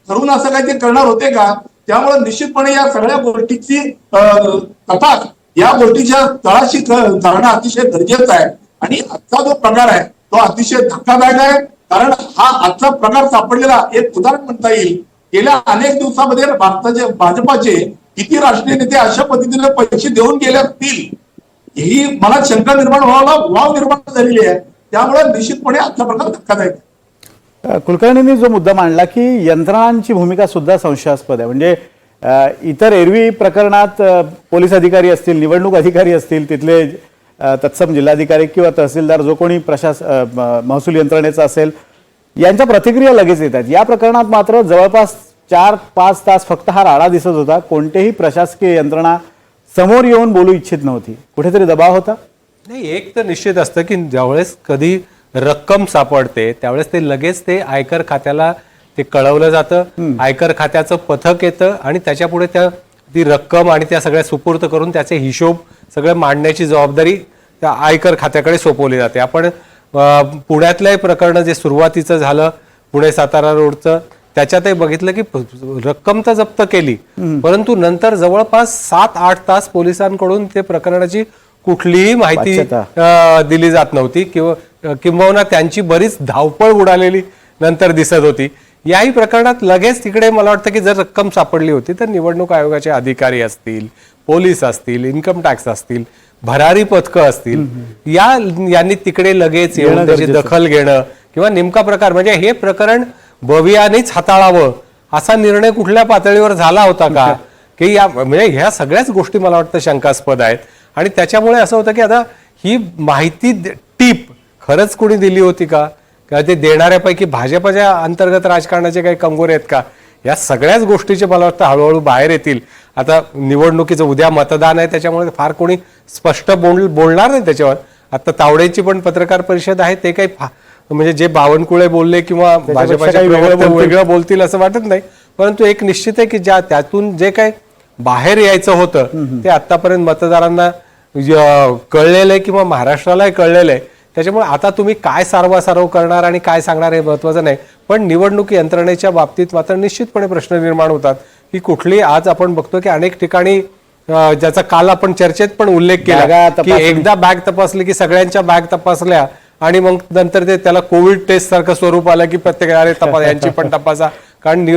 ठरवून असं काही ते करणार होते का? त्यामुळे निश्चितपणे या सगळ्या गोष्टीची तपास या गोष्टीच्या तळाशी करणं अतिशय गरजेचं आहे. आणि आजचा जो प्रकार आहे तो अतिशय धक्कादायक आहे. कारण हा आजचा प्रकार सापडलेला एक उदाहरण म्हणता येईल. गेल्या अनेक दिवसामध्ये भाजपाचे किती राष्ट्रीय नेते अशा पद्धतीने पैसे देऊन गेले असतील ही मला शंका निर्माण व्हायला वाव निर्माण झालेली आहे. त्यामुळे निश्चितपणे आजचा प्रकार धक्कादायक आहे. कुलकर्णींनी जो मुद्दा मांडला की यंत्रणांची भूमिका सुद्धा संशयास्पद आहे. म्हणजे इतर एरवी प्रकरणात पोलीस अधिकारी असतील, निवडणूक अधिकारी असतील, तिथले तत्सम जिल्हाधिकारी किंवा तहसीलदार जो कोणी महसूल यंत्रणेचा असेल यांच्या प्रतिक्रिया लगेच येतात. या प्रकरणात मात्र जवळपास 4-5 तास फक्त हा राडा दिसत होता. कोणतेही प्रशासकीय यंत्रणा समोर येऊन बोलू इच्छित नव्हती. कुठेतरी दबाव होता. नाही, एक तर निश्चित असतं की ज्यावेळेस कधी रक्कम सापडते त्यावेळेस ते लगेच ते आयकर खात्याला ते कळवलं जातं. आयकर खात्याचं पथक येतं आणि त्याच्यापुढे ती रक्कम आणि त्या सगळ्या सुपूर्द करून त्याचे हिशोब सगळं मांडण्याची जबाबदारी त्या आयकर खात्याकडे सोपवली जाते. आपण पुण्यातलंही प्रकरण जे सुरुवातीचं झालं पुणे सातारा रोडचं त्याच्यातही बघितलं की रक्कम तर जप्त केली परंतु नंतर जवळपास 7-8 तास पोलिसांकडून ते प्रकरणाची कुठलीही माहिती दिली जात नव्हती किंवा त्यांची बरीच धावपळ उडालेली नंतर दिसत होती. याही प्रकरणात लगेच तिकडे मला वाटतं की जर रक्कम सापडली होती तर निवडणूक आयोगाचे अधिकारी असतील, पोलीस असतील, इन्कम टॅक्स असतील, भरारी पथकं असतील यांनी तिकडे लगेच येऊन त्याची दखल घेणं किंवा नेमका प्रकार म्हणजे हे प्रकरण बवियानेच हाताळावं असा निर्णय कुठल्या पातळीवर झाला होता का की म्हणजे ह्या सगळ्याच गोष्टी मला वाटतं शंकास्पद आहेत. आणि त्याच्यामुळे असं होतं की आता ही माहिती टीप खरंच कोणी दिली होती का ते देणाऱ्यापैकी भाजपच्या अंतर्गत राजकारणाचे काही कंगोरे आहेत का? या सगळ्याच गोष्टीचे मला वाटतं हळूहळू बाहेर येतील. आता निवडणुकीचं उद्या मतदान आहे त्याच्यामुळे फार कोणी स्पष्ट बोलणार नाही त्याच्यावर. आता तावडेची पण पत्रकार परिषद आहे ते काही म्हणजे जे बावनकुळे बोलले किंवा भाजपच्या वेगळं बोलतील असं वाटत नाही. परंतु एक निश्चित आहे की त्यातून जे काही बाहेर यायचं होतं ते आतापर्यंत मतदारांना कळलेलं आहे किंवा महाराष्ट्रालाही कळलेलं आहे. त्याच्यामुळे आता तुम्ही काय सारवासारव करणार आणि काय सांगणार हे महत्वाचं नाही. पण निवडणूक यंत्रणेच्या बाबतीत मात्र निश्चितपणे प्रश्न निर्माण होतात की कुठली आज आपण बघतो की अनेक ठिकाणी ज्याचा काल आपण चर्चेत पण उल्लेख केला की एकदा बॅग तपासली की सगळ्यांच्या बॅग तपासल्या आणि मग नंतर ते त्याला कोविड टेस्ट सारखं स्वरूप आलं की प्रत्येकाने तपास यांची पण तपासा. कारण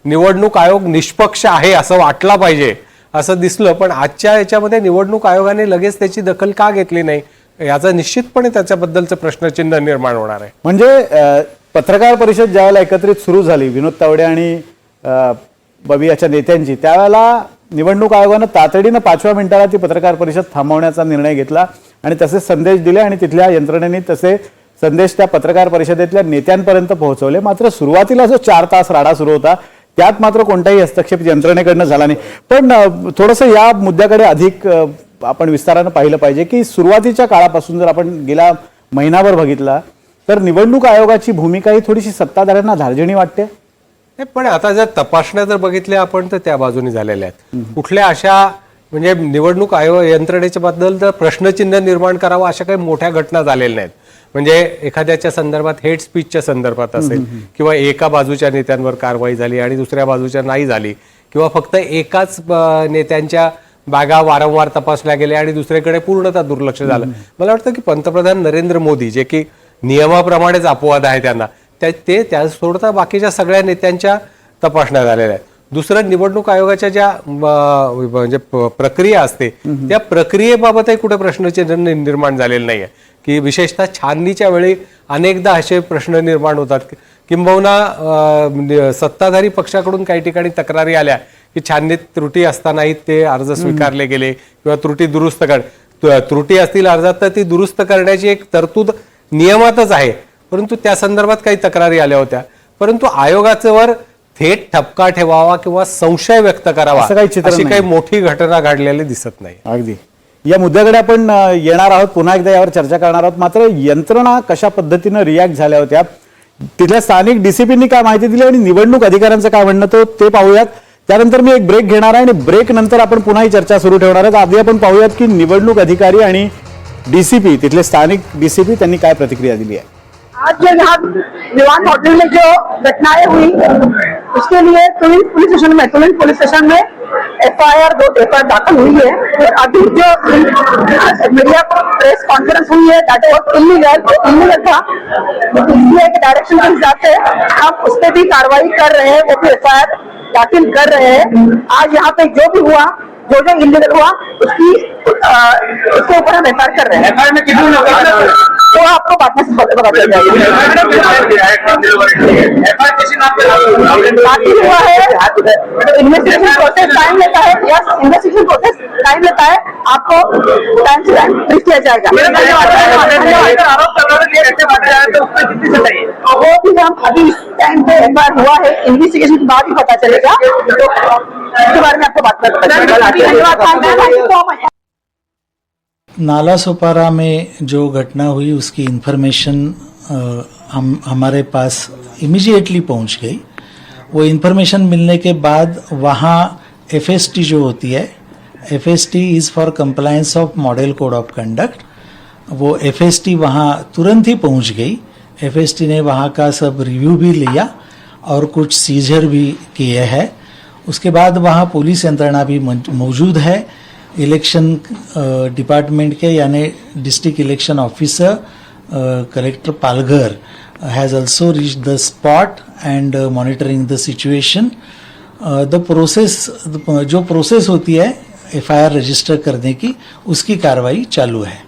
निवडणूक आयोग निष्पक्ष आहे असं वाटला पाहिजे असं दिसलं पण आजच्या याच्यामध्ये निवडणूक आयोगाने लगेच त्याची दखल का घेतली नाही याचा निश्चितपणे त्याच्याबद्दलचं प्रश्नचिन्ह निर्माण होणार आहे. म्हणजे पत्रकार परिषद ज्यावेळेला एकत्रित सुरू झाली विनोद तावडे आणि बवियाच्या नेत्यांची त्यावेळेला निवडणूक आयोगानं तातडीनं 5व्या मिनिटाला ती पत्रकार परिषद थांबवण्याचा निर्णय घेतला आणि तसे संदेश दिले आणि तिथल्या यंत्रणेने तसे संदेश त्या पत्रकार परिषदेतल्या नेत्यांपर्यंत पोहोचवले. मात्र सुरुवातीला जो 4 तास राडा सुरू होता त्यात मात्र कोणताही हस्तक्षेप यंत्रणेकडनं झाला नाही. पण थोडंसं या मुद्द्याकडे अधिक आपण विस्तारानं पाहिलं पाहिजे की सुरुवातीच्या काळापासून जर आपण गेला महिनाभर बघितला तर निवडणूक आयोगाची भूमिका ही थोडीशी सत्ताधाऱ्यांना धार्जिणी वाटते. पण आता जर तपासण्या जर बघितल्या आपण तर त्या बाजूने झालेल्या आहेत. कुठल्या अशा म्हणजे निवडणूक आयोग यंत्रणेच्या बद्दल तर प्रश्नचिन्ह निर्माण करावं अशा काही मोठ्या घटना झालेल्या नाहीत. म्हणजे एखाद्याच्या संदर्भात हेट स्पीचच्या संदर्भात असेल किंवा एका बाजूच्या नेत्यांवर कारवाई झाली आणि दुसऱ्या बाजूच्या नाही झाली किंवा फक्त एकाच नेत्यांच्या बागा वारंवार तपासल्या गेल्या आणि दुसरीकडे पूर्णतः दुर्लक्ष झालं. मला वाटतं की पंतप्रधान नरेंद्र मोदी जे की नियमाप्रमाणेच अपवाद आहे त्यांना त्या सोडता बाकीच्या सगळ्या नेत्यांच्या तपासण्या झालेल्या आहेत. दुसरं निवडणूक आयोगाच्या ज्या म्हणजे प्रक्रिया असते त्या प्रक्रियेबाबतही कुठे प्रश्नचिन्ह निर्माण झालेलं नाहीये की विशेषतः छाननीच्या वेळी अनेकदा असे प्रश्न निर्माण होतात. किंबहुना सत्ताधारी पक्षाकडून काही ठिकाणी तक्रारी आल्या की छाननीत त्रुटी असतानाही ते अर्ज स्वीकारले गेले किंवा त्रुटी दुरुस्त त्रुटी असतील अर्जात तर ती दुरुस्त करण्याची एक तरतूद नियमातच आहे. परंतु त्या संदर्भात काही तक्रारी आल्या होत्या. परंतु आयोगाचं वर थेट ठपका ठेवावा किंवा संशय व्यक्त करावा असं काही चित्र अशी नाही. काही मोठी घटना घडलेली दिसत नाही. अगदी या मुद्द्याकडे आपण येणार आहोत, पुन्हा एकदा यावर चर्चा करणार आहोत. मात्र यंत्रणा कशा पद्धतीनं रिॲक्ट झाल्या होत्या, तिथल्या स्थानिक डीसीपींनी काय माहिती दिली आणि निवडणूक अधिकाऱ्यांचं काय म्हणणं ते पाहूयात. त्यानंतर मी एक ब्रेक घेणार आहे आणि ब्रेक नंतर आपण पुन्हा ही चर्चा सुरू ठेवणार आहोत. आधी आपण पाहूयात की निवडणूक अधिकारी आणि डीसीपी, तिथले स्थानिक डीसीपी त्यांनी काय प्रतिक्रिया दिली आहे. आज जो यहाँ विवान होटल में जो घटनाएं हुई उसके लिए तुरंत पुलिस स्टेशन में एफआईआर दाखिल हुई है. और अभी जो मीडिया पर प्रेस कॉन्फ्रेंस हुई है दैट वाज इल्लीगल था. इसलिए एक डायरेक्शन के हिसाब से हम उस पर भी कार्रवाई कर रहे हैं, वो भी एफआईआर दाखिल कर रहे हैं. आज यहाँ पे जो भी हुआ, जो इल्लीगल हुआ उसके ऊपर हम एफआईआर कर रहे हैं. एफआईआर में कितने लोग वो आपको बाद में पता चल जाएगा. बाकी हुआ है इन्वेस्टिगेशन प्रोसेस टाइम लेता है. यस, इन्वेस्टिगेशन प्रोसेस टाइम लेता है. आपको टाइम से टाइम ब्रीफ किया जाएगा. वो भी हम अभी इस टाइम पे एफआईआर हुआ है, इन्वेस्टिगेशन के बाद ही पता चलेगा. तो इसके बारे में आपको बात करेंगे. नाला सोपारा में जो घटना हुई उसकी इन्फॉर्मेशन हमारे पास इमीडिएटली पहुंच गई. वो इन्फॉर्मेशन मिलने के बाद वहाँ एफएसटी जो होती है, FST is for compliance of model code of conduct, वो एफएसटी वहाँ तुरंत ही पहुंच गई. एफएसटी ने वहाँ का सब रिव्यू भी लिया और कुछ सीजर भी किए हैं. उसके बाद वहाँ पुलिस यंत्रणा भी मौजूद है. इलेक्शन डिपार्टमेंट के यानी district election officer collector Palghar has also reached the spot and monitoring the situation. The process जो प्रोसेस होती है एफआईआर रजिस्टर करने की, उसकी कार्रवाई चालू है.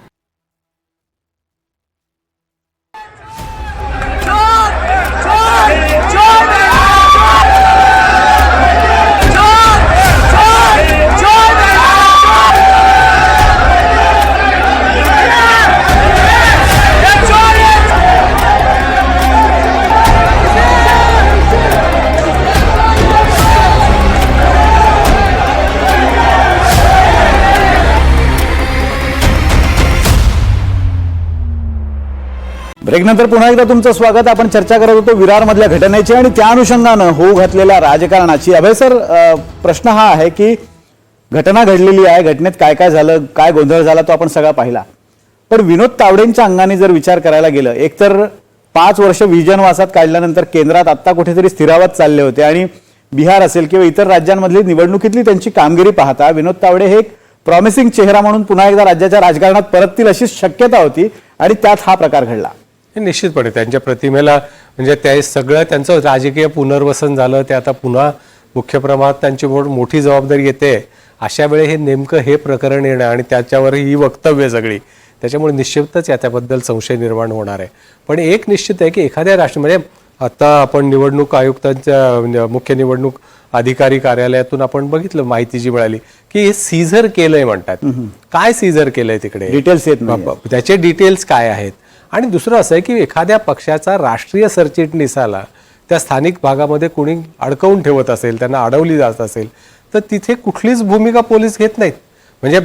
ब्रेकनंतर पुन्हा एकदा तुमचं स्वागत. आपण चर्चा करत होतो विरारमधल्या घटनेची आणि त्या अनुषंगानं होऊ घातलेल्या राजकारणाची. अभय सर, प्रश्न हा आहे की घटना घडलेली आहे, घटनेत काय काय झालं, काय गोंधळ झाला तो आपण सगळा पाहिला. पण विनोद तावडेंच्या अंगाने जर विचार करायला गेलं, एकतर 5 वर्ष विजनवासात काढल्यानंतर केंद्रात आत्ता कुठेतरी स्थिरावत चालले होते आणि बिहार असेल किंवा इतर राज्यांमधली निवडणुकीतली त्यांची कामगिरी पाहता विनोद तावडे हे एक प्रॉमिसिंग चेहरा म्हणून पुन्हा एकदा राज्याच्या राजकारणात परततील अशी शक्यता होती आणि त्यात हा प्रकार घडला. निश्चितपणे त्यांच्या प्रतिमेला म्हणजे ते सगळं त्यांचं राजकीय पुनर्वसन झालं. ते आता पुन्हा मुख्य प्रमाणात त्यांची मोठी जबाबदारी येते. अशा वेळी हे नेमकं हे प्रकरण येणं आणि त्याच्यावर ही वक्तव्य सगळी, त्याच्यामुळे निश्चितच याच्याबद्दल संशय निर्माण होणार आहे. पण एक निश्चित आहे की एखाद्या म्हणजे आता आपण निवडणूक आयुक्तांच्या मुख्य निवडणूक अधिकारी कार्यालयातून आपण बघितलं माहिती जी मिळाली की हे सीझर केलंय म्हणतात. काय सीझर केलंय तिकडे डिटेल्स येत नाही, त्याचे डिटेल्स काय आहेत. आणि दुसरं असं आहे की एखाद्या पक्षाचा राष्ट्रीय सरचिटणीसाला त्या स्थानिक भागामध्ये कोणी अडकवून ठेवत असेल, त्यांना अडवली जात असेल, तर तिथे कुठलीच भूमिका पोलीस घेत नाहीत. म्हणजे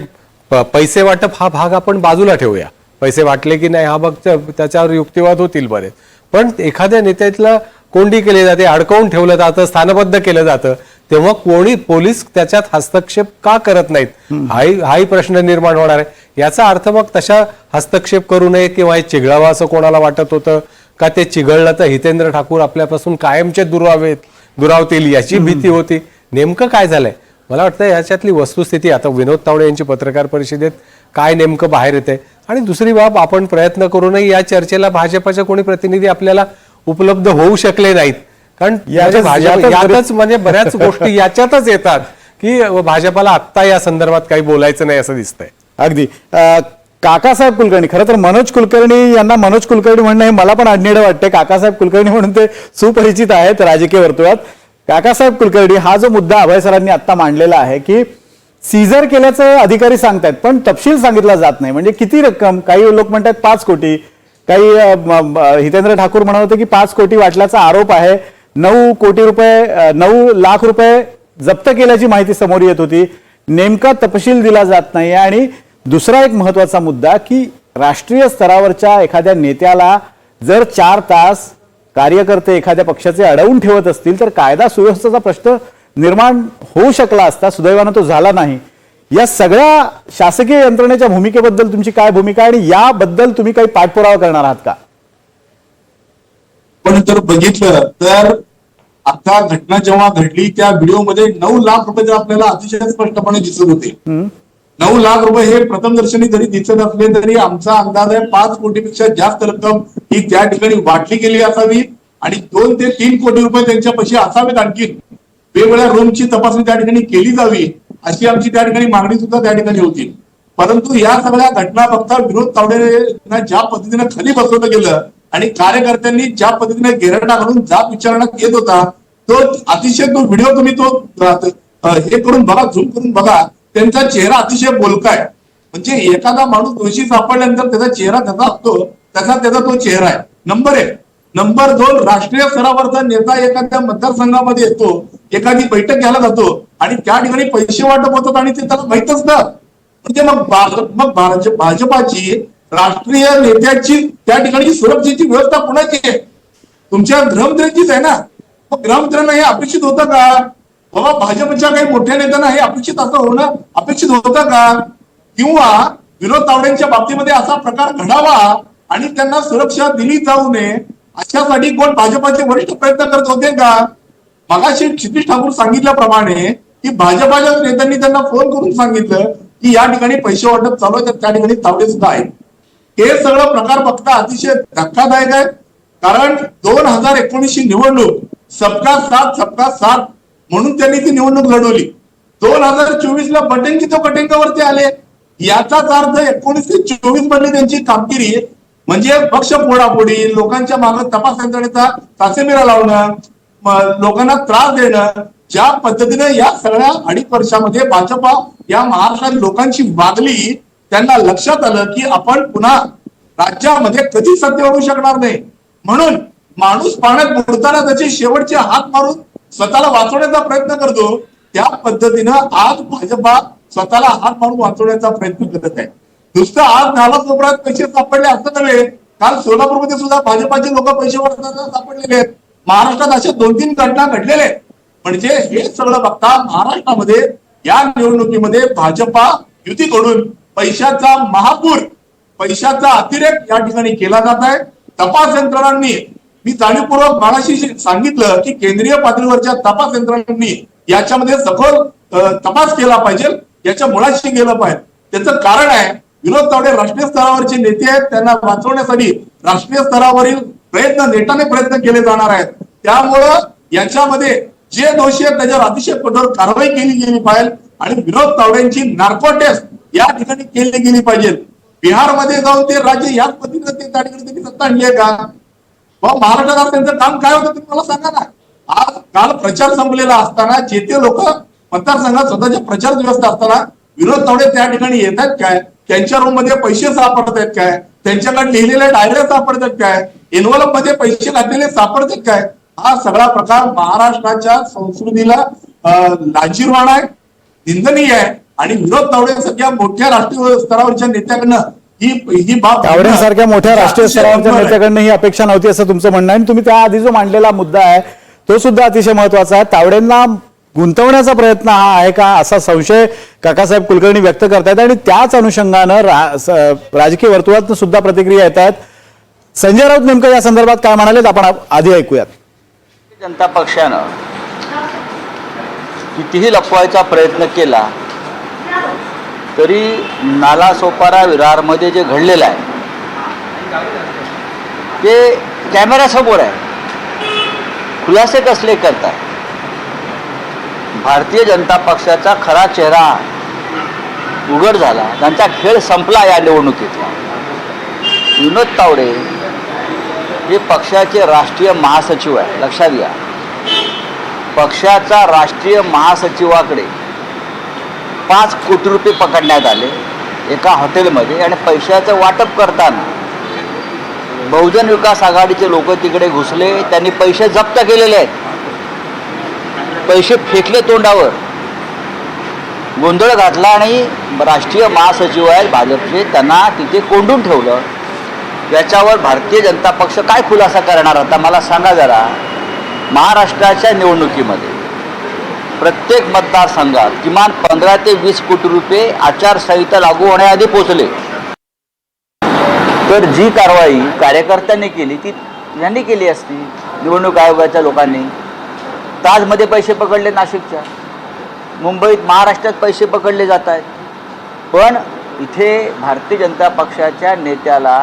पैसे वाटप हा भाग आपण बाजूला ठेवूया, पैसे वाटले की नाही हा भाग त्याच्यावर युक्तिवाद होतील बरेच. पण एखाद्या नेत्याला कोंडी केली जाते, अडकवून ठेवलं जातं, स्थानबद्ध केलं जातं, तेव्हा कोणी पोलीस त्याच्यात हस्तक्षेप का करत नाहीत हाही प्रश्न निर्माण होणार आहे. याचा अर्थ मग तशा हस्तक्षेप करू नये किंवा हे चिघळावं असं कोणाला वाटत होतं का? ते चिघळलं तर हितेंद्र ठाकूर आपल्यापासून कायमचे दुरावतील याची भीती होती. नेमकं काय झालंय? मला वाटतं याच्यातली वस्तुस्थिती आता विनोद तावडे यांची पत्रकार परिषदेत काय नेमकं बाहेर येते. आणि दुसरी बाब, आपण प्रयत्न करूनही या चर्चेला भाजपचे कोणी प्रतिनिधी आपल्याला उपलब्ध होऊ शकले नाहीत. कारण यातच म्हणजे बऱ्याच गोष्टी याच्यातच येतात की भाजपाला आत्ता या संदर्भात काही बोलायचं नाही असं दिसतंय. अगदी. काकासाहेब कुलकर्णी, खरं तर मनोज कुलकर्णी यांना मनोज कुलकर्णी म्हणणं हे मला पण अडनेडं वाटते. काकासाहेब कुलकर्णी म्हणून ते सुपरिचित आहेत राजकीय वर्तुळात. काकासाहेब कुलकर्णी, हा जो मुद्दा अभय सरांनी आता मांडलेला आहे की सीझर केल्याचं अधिकारी सांगतायत पण तपशील सांगितला जात नाही. म्हणजे किती रक्कम, काही लोक म्हणतात 5 कोटी, काही हितेंद्र ठाकूर म्हणत होते की 5 कोटी वाटल्याचा आरोप आहे. 9 कोटी रुपये 9 लाख रुपये जप्त केल्याची माहिती समोर येत होती. नेमका तपशील दिला जात नाही. आणि दुसरा एक महत्वाचा मुद्दा की राष्ट्रीय स्तरावरच्या एखाद्या नेत्याला जर 4 तास कार्यकर्ते एखाद्या पक्षाचे अडवून ठेवत असतील तर कायदा सुव्यवस्थेचा प्रश्न निर्माण होऊ शकला असता. सुदैवानं तो झाला नाही. या सगळ्या शासकीय यंत्रणेच्या भूमिकेबद्दल तुमची काय भूमिका आहे आणि याबद्दल तुम्ही काही पाठपुरावा करणार आहात का? पण जर बघितलं तर आता घटना जेव्हा घडली त्या व्हिडिओमध्ये 9 लाख रुपये तर आपल्याला अतिशय स्पष्टपणे दिसत होते. 9 लाख रुपये हे प्रथमदर्शनी जरी दिसत असले तरी आमचा अंदाज आहे 5 कोटीपेक्षा जास्त रक्कम ही त्या ठिकाणी वाटली गेली असावी आणि 2 ते 3 कोटी रुपये त्यांच्यापाशी असावेत. आणखी वेगवेगळ्या रूमची तपासणी त्या ठिकाणी केली जावी अशी आमची त्या ठिकाणी मागणी सुद्धा त्या ठिकाणी होती. परंतु या सगळ्या घटना बघता विनोद तावडेंना ज्या पद्धतीने खाली बसवलं गेलं आणि कार्यकर्त्यांनी ज्या पद्धतीने घेरटा घालून जाब विचारण्यात येत होता तो अतिशय तो व्हिडिओ तुम्ही तो हे करून बघा, झूम करून बघा. त्यांचा चेहरा अतिशय बोलका आहे. म्हणजे एखादा माणूस दोषी सापडल्यानंतर त्याचा चेहरा त्याचा असतो त्याचा तो चेहरा आहे. नंबर 1. नंबर 2, राष्ट्रीय स्तरावरचा नेता एखाद्या मतदारसंघामध्ये येतो, एखादी बैठक घ्यायला जातो आणि त्या ठिकाणी पैसे वाटप होतात आणि ते त्याला माहित असतं. म्हणजे मग भाजपाची राष्ट्रीय नेत्याची त्या ठिकाणी सुरक्षेची व्यवस्था कोणाची आहे? तुमच्या गृहमंत्र्यांचीच आहे ना. मग गृहमंत्र्यांना हे अपेक्षित होतं का? बाबा भाजपच्या काही मोठ्या नेत्यांना हे अपेक्षित असं होणं अपेक्षित होतं का? किंवा विनोद तावडेंच्या बाबतीमध्ये असा प्रकार घडावा आणि त्यांना सुरक्षा दिली जाऊ नये अशासाठी कोण भाजपाचे वरिष्ठ प्रयत्न करत होते का? मगाशी क्षितिज ठाकूर सांगितल्याप्रमाणे की भाजपाच्या नेत्यांनी त्यांना फोन करून सांगितलं की या ठिकाणी पैसे वाटप चालू आहे तर त्या ठिकाणी तावडे सुद्धा आहेत. हे सगळं प्रकार बघता अतिशय धक्कादायक आहे. कारण 2019ची निवडणूक सबका साथ सबका साथ म्हणून त्यांनी ती निवडणूक लढवली. 2024ला बटंकी तो कटेंकावरती आले. याचाच अर्थ 19 ते 24 मधली त्यांची कामगिरी म्हणजे पक्ष फोडाफोडी, लोकांच्या मागे तपास यंत्रणेचा तासेमिरा लावणं, लोकांना त्रास देणं, ज्या पद्धतीने या सगळ्या 2.5 वर्षामध्ये भाजपा या महाराष्ट्रात लोकांची वागली त्यांना लक्षात आलं की आपण पुन्हा राज्यामध्ये कधी सत्य होऊ शकणार नाही. म्हणून माणूस पाण्यात बुडताना त्याचे शेवटचे हात मारून स्वतःला वाचवण्याचा प्रयत्न करतो त्या पद्धतीनं आज भाजपा स्वतःला हात मारून वाचवण्याचा प्रयत्न करत आहे. नुसतं आज नालासोपाऱ्यात पैसे सापडले असं नव्हे, काल सोलापूरमध्ये सुद्धा भाजपाचे लोक पैसे वाटताना सापडलेले आहेत. महाराष्ट्रात अशा 2-3 घटना घडलेल्या आहेत. म्हणजे हे सगळं बघता महाराष्ट्रामध्ये या निवडणुकीमध्ये भाजपा युतीकडून पैशाचा महापूर, पैशाचा अतिरेक या ठिकाणी केला जात आहे. तपास यंत्रणांनी मी जाणीवपूर्वक मगाशी सांगितलं की केंद्रीय पातळीवरच्या तपास यंत्रणांनी याच्यामध्ये सखोल तपास केला पाहिजे, याच्या मुळाशी गेलं पाहिजे. त्याचं कारण आहे विनोद तावडे राष्ट्रीय स्तरावरचे नेते आहेत. त्यांना वाचवण्यासाठी राष्ट्रीय स्तरावरील नेटाने प्रयत्न केले जाणार आहेत. त्यामुळं याच्यामध्ये जे दोषी आहेत त्याच्यावर अतिशय कठोर कारवाई केली गेली पाहिजे आणि विनोद तावडेंची नार्को टेस्ट या ठिकाणी केली गेली पाहिजे. बिहारमध्ये जाऊन ते राज्य याच पद्धतीने ते त्या ठिकाणी त्यांनी सत्ता आणली आहे का? महाराष्ट्रात त्यांचं काम काय होतं तुम्ही मला सांगा ना. आज काल प्रचार संपलेला असताना जे ते लोक मतदारसंघात स्वतःच्या प्रचार व्यवस्था असताना विनोद तावडे त्या ठिकाणी येत आहेत काय? त्यांच्या रूम मध्ये पैसे सापडत आहेत काय? त्यांच्याकडे लिहिलेल्या डायऱ्या सापडतात काय? एनव्हलप मध्ये पैसे घातलेले सापडतात काय? हा सगळा प्रकार महाराष्ट्राच्या संस्कृतीला लाजिरवाणा आहे, निंदनीय आहे आणि विनोद तावडे सगळ्या मोठ्या राष्ट्रीय स्तरावरच्या नेत्याकडनं ही बाब तावडेंसारख्या मोठ्या राष्ट्रीय स्तरावरच्या नेत्याकडनं ही अपेक्षा नव्हती असं तुमचं म्हणणं आहे. आणि तुम्ही त्याआधी जो मांडलेला मुद्दा आहे तो सुद्धा अतिशय महत्वाचा आहे. तावडेंना गुंतवण्याचा प्रयत्न हा आहे का असा संशय काकासाहेब कुलकर्णी व्यक्त करतायत आणि त्याच अनुषंगानं राजकीय वर्तुळातून सुद्धा प्रतिक्रिया येत आहेत. संजय राऊत नेमकं या संदर्भात काय म्हणालेत आपण आधी ऐकूयात. जनता पक्षानं कितीही लपवायचा प्रयत्न केला तरी नालासोपारा विरारमध्ये जे घडलेलं आहे ते कॅमेऱ्यासमोर आहे. खुलासे कसले करताय? भारतीय जनता पक्षाचा खरा चेहरा उघड झाला, त्यांचा खेळ संपला या निवडणुकीतला. विनोद तावडे हे पक्षाचे राष्ट्रीय महासचिव आहे. लक्षात घ्या, पक्षाचा राष्ट्रीय महासचिवाकडे 5 कोटी रुपये पकडण्यात आले एका हॉटेलमध्ये आणि पैशाचं वाटप करताना बहुजन विकास आघाडीचे लोक तिकडे घुसले, त्यांनी पैसे जप्त केलेले आहेत, पैसे फेकले तोंडावर, गोंधळ घातला आणि राष्ट्रीय महासचिव आहेत भाजपचे, त्यांना तिथे कोंडून ठेवलं. याच्यावर भारतीय जनता पक्ष काय खुलासा करणार आता मला सांगा जरा. महाराष्ट्राच्या निवडणुकीमध्ये प्रत्येक मतदारसंघात किमान 15 ते 20 कोटी रुपये आचारसंहिता लागू होण्याआधी पोचले. तर जी कारवाई कार्यकर्त्यांनी केली ती यांनी केली असती. निवडणूक आयोगाच्या लोकांनी ताजमध्ये पैसे पकडले, नाशिकच्या, मुंबईत, महाराष्ट्रात पैसे पकडले जात आहेत. पण इथे भारतीय जनता पक्षाच्या नेत्याला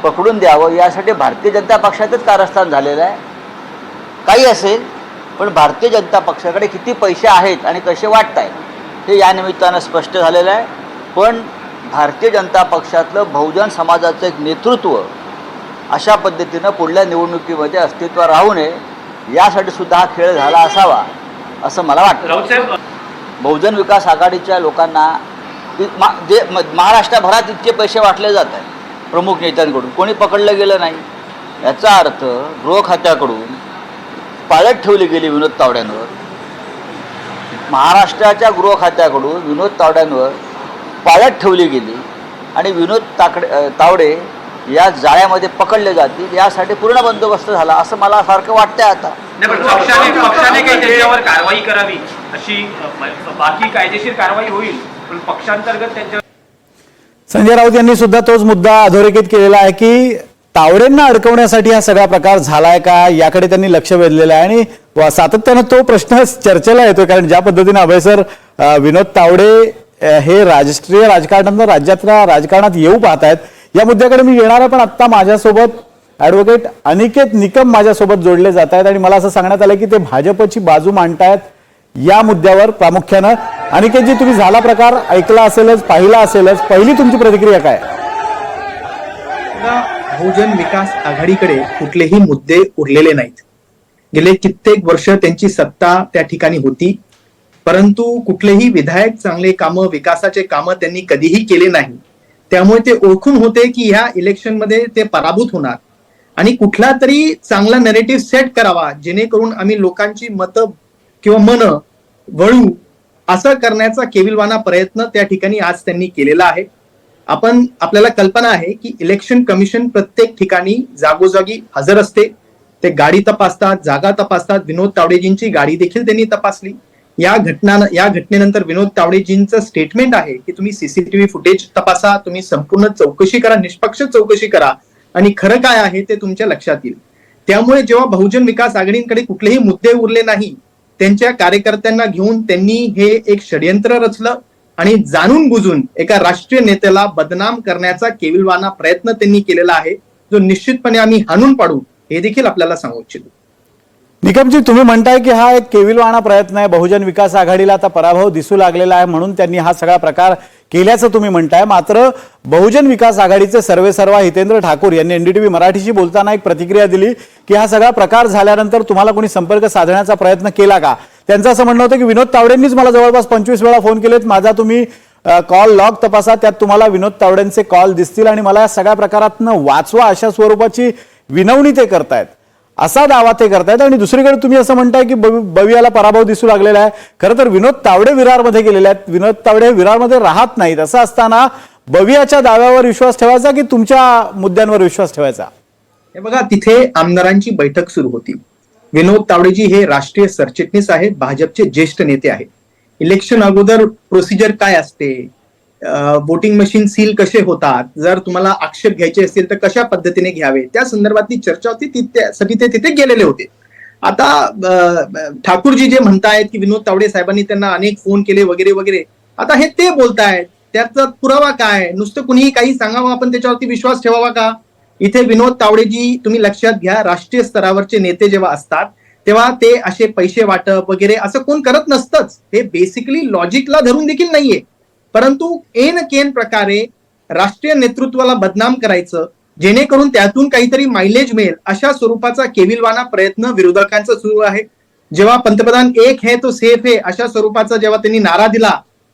पकडून द्यावं यासाठी भारतीय जनता पक्षातच कारस्थान झालेलं आहे. काही असेल, पण भारतीय जनता पक्षाकडे किती पैसे आहेत आणि कसे वाटत आहेत हे या निमित्तानं स्पष्ट झालेलं आहे. पण भारतीय जनता पक्षातलं बहुजन समाजाचं एक नेतृत्व अशा पद्धतीनं पुढल्या निवडणुकीमध्ये अस्तित्व राहू नये यासाठी सुद्धा हा खेळ झाला असावा असं मला वाटतं. बहुजन विकास आघाडीच्या लोकांना जे महाराष्ट्रभरात इतके पैसे वाटले जात आहेत प्रमुख नेत्यांकडून, कोणी पकडलं गेलं नाही. याचा अर्थ गृह खात्याकडून पाळत ठेवली गेली विनोद तावड्यांवर, महाराष्ट्राच्या गृह खात्याकडून विनोद तावड्यांवर पाळत ठेवली गेली आणि विनोद तावडे या जाळ्यामध्ये पकडले जातील यासाठी पूर्ण बंदोबस्त झाला असं मला सारखं वाटतंय आता. पक्षाने काही त्याच्यावर कारवाई करावी अशी, बाकी कायदेशीर कारवाई होईल पण पक्षांतर्गत त्यांच्या. संजय राऊत यांनी सुद्धा तोच मुद्दा अधोरेखित केलेला आहे की तावडेंना अडकवण्यासाठी हा सगळा प्रकार झालाय का याकडे त्यांनी लक्ष वेधलेलं आहे आणि सातत्यानं तो प्रश्न चर्चेला येतोय. कारण ज्या पद्धतीने अभय सर विनोद तावडे हे राष्ट्रीय राजकारणातून राज्यातल्या राजकारणात येऊ पाहत आहेत या मुद्द्याकडे मी येणार आहे. पण आता माझ्यासोबत ॲडव्होकेट अनिकेत निकम माझ्यासोबत जोडले जात आहेत आणि मला असं सांगण्यात आलं की ते भाजपची बाजू मांडतायत या मुद्द्यावर प्रामुख्यानं. अनिकेतजी, तुम्ही झाला प्रकार ऐकला असेलच, पाहिला असेलच, पहिली तुमची प्रतिक्रिया काय? बहुजन विकास आघाडीकडे कुठलेही मुद्दे उरलेले नाहीत. गेले कित्येक वर्ष त्यांची सत्ता त्या ठिकाणी होती, परंतु कुठलेही विधायक चांगले कामं, विकासाचे कामं त्यांनी कधीही केले नाही. त्यामुळे ते ओळखून होते की ह्या इलेक्शनमध्ये ते पराभूत होणार आणि कुठला तरी चांगला नरेटिव्ह सेट करावा जेणेकरून आम्ही लोकांची मतं किंवा मनं वळू, असं करण्याचा केविलवाना प्रयत्न त्या ठिकाणी आज त्यांनी केलेला आहे. आपल्याला कल्पना आहे की इलेक्शन कमिशन प्रत्येक ठिकाणी जागोजागी हजर असते. ते गाडी तपासतात, जागा तपासतात. विनोद तावडेजींची गाडी देखील त्यांनी तपासली. या घटनेनंतर विनोद तावडेजींचं स्टेटमेंट आहे की तुम्ही सीसीटीव्ही फुटेज तपासा, तुम्ही संपूर्ण चौकशी करा, निष्पक्ष चौकशी करा आणि खरं काय आहे ते तुमच्या लक्षात येईल. त्यामुळे जेव्हा बहुजन विकास आघाडीकडे कुठलेही मुद्दे उरले नाही, त्यांच्या कार्यकर्त्यांना घेऊन त्यांनी हे एक षडयंत्र रचलं आणि जाणून बुजून एका राष्ट्रीय नेत्याला बदनाम करण्याचा केविलवाना प्रयत्न त्यांनी केलेला आहे, जो निश्चितपणे आम्ही हाणून पाडू हे देखील आपल्याला सांगू इच्छितो. निकमजी, तुम्ही म्हणताय की हा एक केविलवाणा प्रयत्न आहे, बहुजन विकास आघाडीला आता पराभव दिसू लागलेला आहे म्हणून त्यांनी हा सगळा प्रकार केल्याचं तुम्ही म्हणताय. मात्र बहुजन विकास आघाडीचे सर्वेसर्वा हितेंद्र ठाकूर यांनी एनडीटीव्ही मराठीशी बोलताना एक प्रतिक्रिया दिली की हा सगळा प्रकार झाल्यानंतर तुम्हाला कोणी संपर्क साधण्याचा प्रयत्न केला का? त्यांचं असं म्हणणं होतं की विनोद तावडेंनीच मला जवळपास 25 वेळा फोन केलेत, माझा तुम्ही कॉल लॉग तपासा, त्यात तुम्हाला विनोद तावडेंचे कॉल दिसतील आणि मला या सगळ्या प्रकारातनं वाचवा अशा स्वरूपाची विनवणी ते करतायत, असा दावा ते करतायत. आणि दुसरीकडे तुम्ही असं म्हणताय की बवियाला पराभव दिसू लागलेला आहे. खरं तर विनोद तावडे विरारमध्ये गेलेले आहेत, विनोद तावडे विरारमध्ये राहत नाहीत. असं असताना बवियाच्या दाव्यावर विश्वास ठेवायचा की तुमच्या मुद्द्यांवर विश्वास ठेवायचा? हे बघा, तिथे आमदारांची बैठक सुरू होती. विनोद तावडेजी हे राष्ट्रीय सरचिटणीस आहेत, भाजपचे ज्येष्ठ नेते आहेत. इलेक्शन अगोदर प्रोसिजर काय असते, वोटिंग मशीन सील कसे होतात, जर तुम्हाला आक्षेप घ्यायचे असतील तर कशा पद्धतीने घ्यावे, त्या संदर्भातली चर्चा होती. त्यासाठी ते तिथे गेलेले होते. आता ठाकूरजी जे म्हणतायत की विनोद तावडे साहेबांनी त्यांना अनेक फोन केले वगैरे वगैरे, आता हे ते बोलतायत, त्याचा पुरावा काय? नुसतं कुणीही काही सांगावं आपण त्याच्यावरती विश्वास ठेवावा का? इथे विनोद तावडेजी, तुम्ही लक्षात घ्या, राष्ट्रीय स्तरावरचे नेते जेव्हा असतात तेव्हा ते असे पैसे वाटप वगैरे असं कोण करत नसतंच. हे बेसिकली लॉजिकला धरून देखील नाहीये. परंतु केन प्रकारे राष्ट्रीय नेतृत्वाला बदनाम करायचं जेणेकरून त्यातून काहीतरी मायलेज मिळेल अशा स्वरूपाचा केविलवाना प्रयत्न विरोधकांचा सुरू आहे. जेव्हा पंतप्रधान एक है तो सेफ है अशा स्वरूपाचा जेव्हा त्यांनी नारा दिला,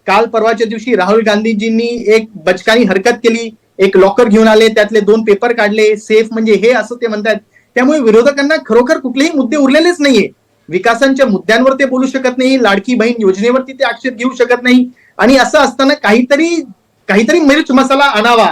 काल परवाच्या दिवशी राहुल गांधीजींनी एक बचकानी हरकत केली एक लॉकर घेऊन आले, त्यातले 2 पेपर काढले, सेफ म्हणजे हे असं ते म्हणतात. त्यामुळे विरोधकांना खरोखर कुठलेही मुद्दे उरलेलेच नाहीये. विकासांच्या मुद्द्यांवर ते बोलू शकत नाही, लाडकी बहीण योजनेवरती ते आक्षेप घेऊ शकत नाही. आणि असं असताना काहीतरी मिर्च मसाला आणावा,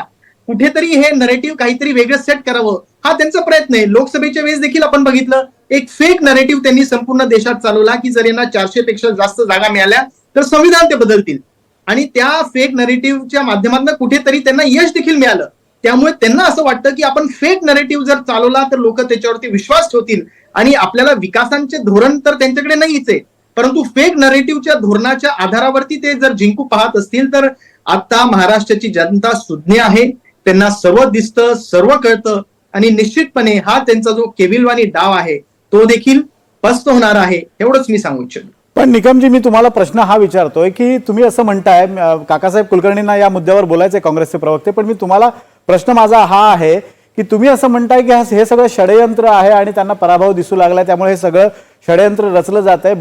कुठेतरी हे नरेटिव्ह काहीतरी वेगळं सेट करावं, हा त्यांचा प्रयत्न आहे. लोकसभेच्या वेळेस देखील आपण बघितलं, एक फेक नरेटिव्ह त्यांनी संपूर्ण देशात चालवला की जर यांना 400 पेक्षा जास्त जागा मिळाल्या तर संविधान ते बदलतील. आणि त्या फेक नरेटिव्हच्या माध्यमातून कुठेतरी त्यांना यश देखील मिळालं. त्यामुळे त्यांना असं वाटतं की आपण फेक नरेटिव्ह जर चालवला तर लोक त्याच्यावरती विश्वास ठेवतील आणि आपल्याला विकासांचे धोरण तर त्यांच्याकडे नाहीच आहे, परंतु फेक नरेटिव्हच्या धोरणाच्या आधारावरती ते जर जिंकू पाहत असतील तर आता महाराष्ट्राची जनता सुज्ञ आहे, त्यांना सर्व दिसतं, सर्व कळतं आणि निश्चितपणे हा त्यांचा जो केविलवाणी डाव आहे तो देखील पस्त होणार आहे, एवढंच मी सांगू इच्छितो. पण निकमजी, मी तुम्हाला प्रश्न हा विचारतोय की तुम्ही असं म्हणताय, काकासाहेब कुलकर्णींना या मुद्द्यावर बोलायचंय काँग्रेसचे प्रवक्ते, पण मी तुम्हाला प्रश्न माझा हा आहे की तुम्ही असं म्हणताय की हे सगळं षडयंत्र आहे आणि त्यांना पराभव दिसू लागला, त्यामुळे हे सगळं षडयंत्र रचलं जात आहे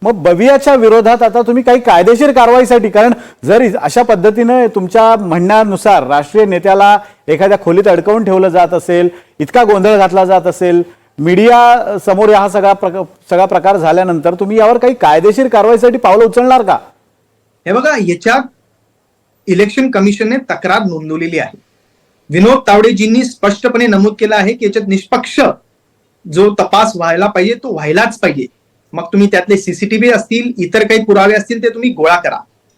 मग बवियाच्या विरोधात आता तुम्ही काही कायदेशीर कारवाईसाठी, कारण जर अशा पद्धतीनं तुमच्या म्हणण्यानुसार राष्ट्रीय नेत्याला एखाद्या खोलीत अडकवून ठेवलं जात असेल, इतका गोंधळ घातला जात असेल, मीडिया समोर हा सगळा प्रकार झाल्यानंतर तुम्ही यावर काही कायदेशीर कारवाईसाठी पावलं उचलणार का? हे बघा, याच्यात इलेक्शन कमिशनने तक्रार नोंदवलेली आहे. विनोद तावडेजींनी स्पष्टपणे नमूद केलं आहे की याच्यात निष्पक्ष जो तपास व्हायला पाहिजे तो व्हायलाच पाहिजे. मग तुम्ही त्यातले सीसीटीव्ही असतील, इतर काही पुरावे असतील ते तुम्ही गोळा करा.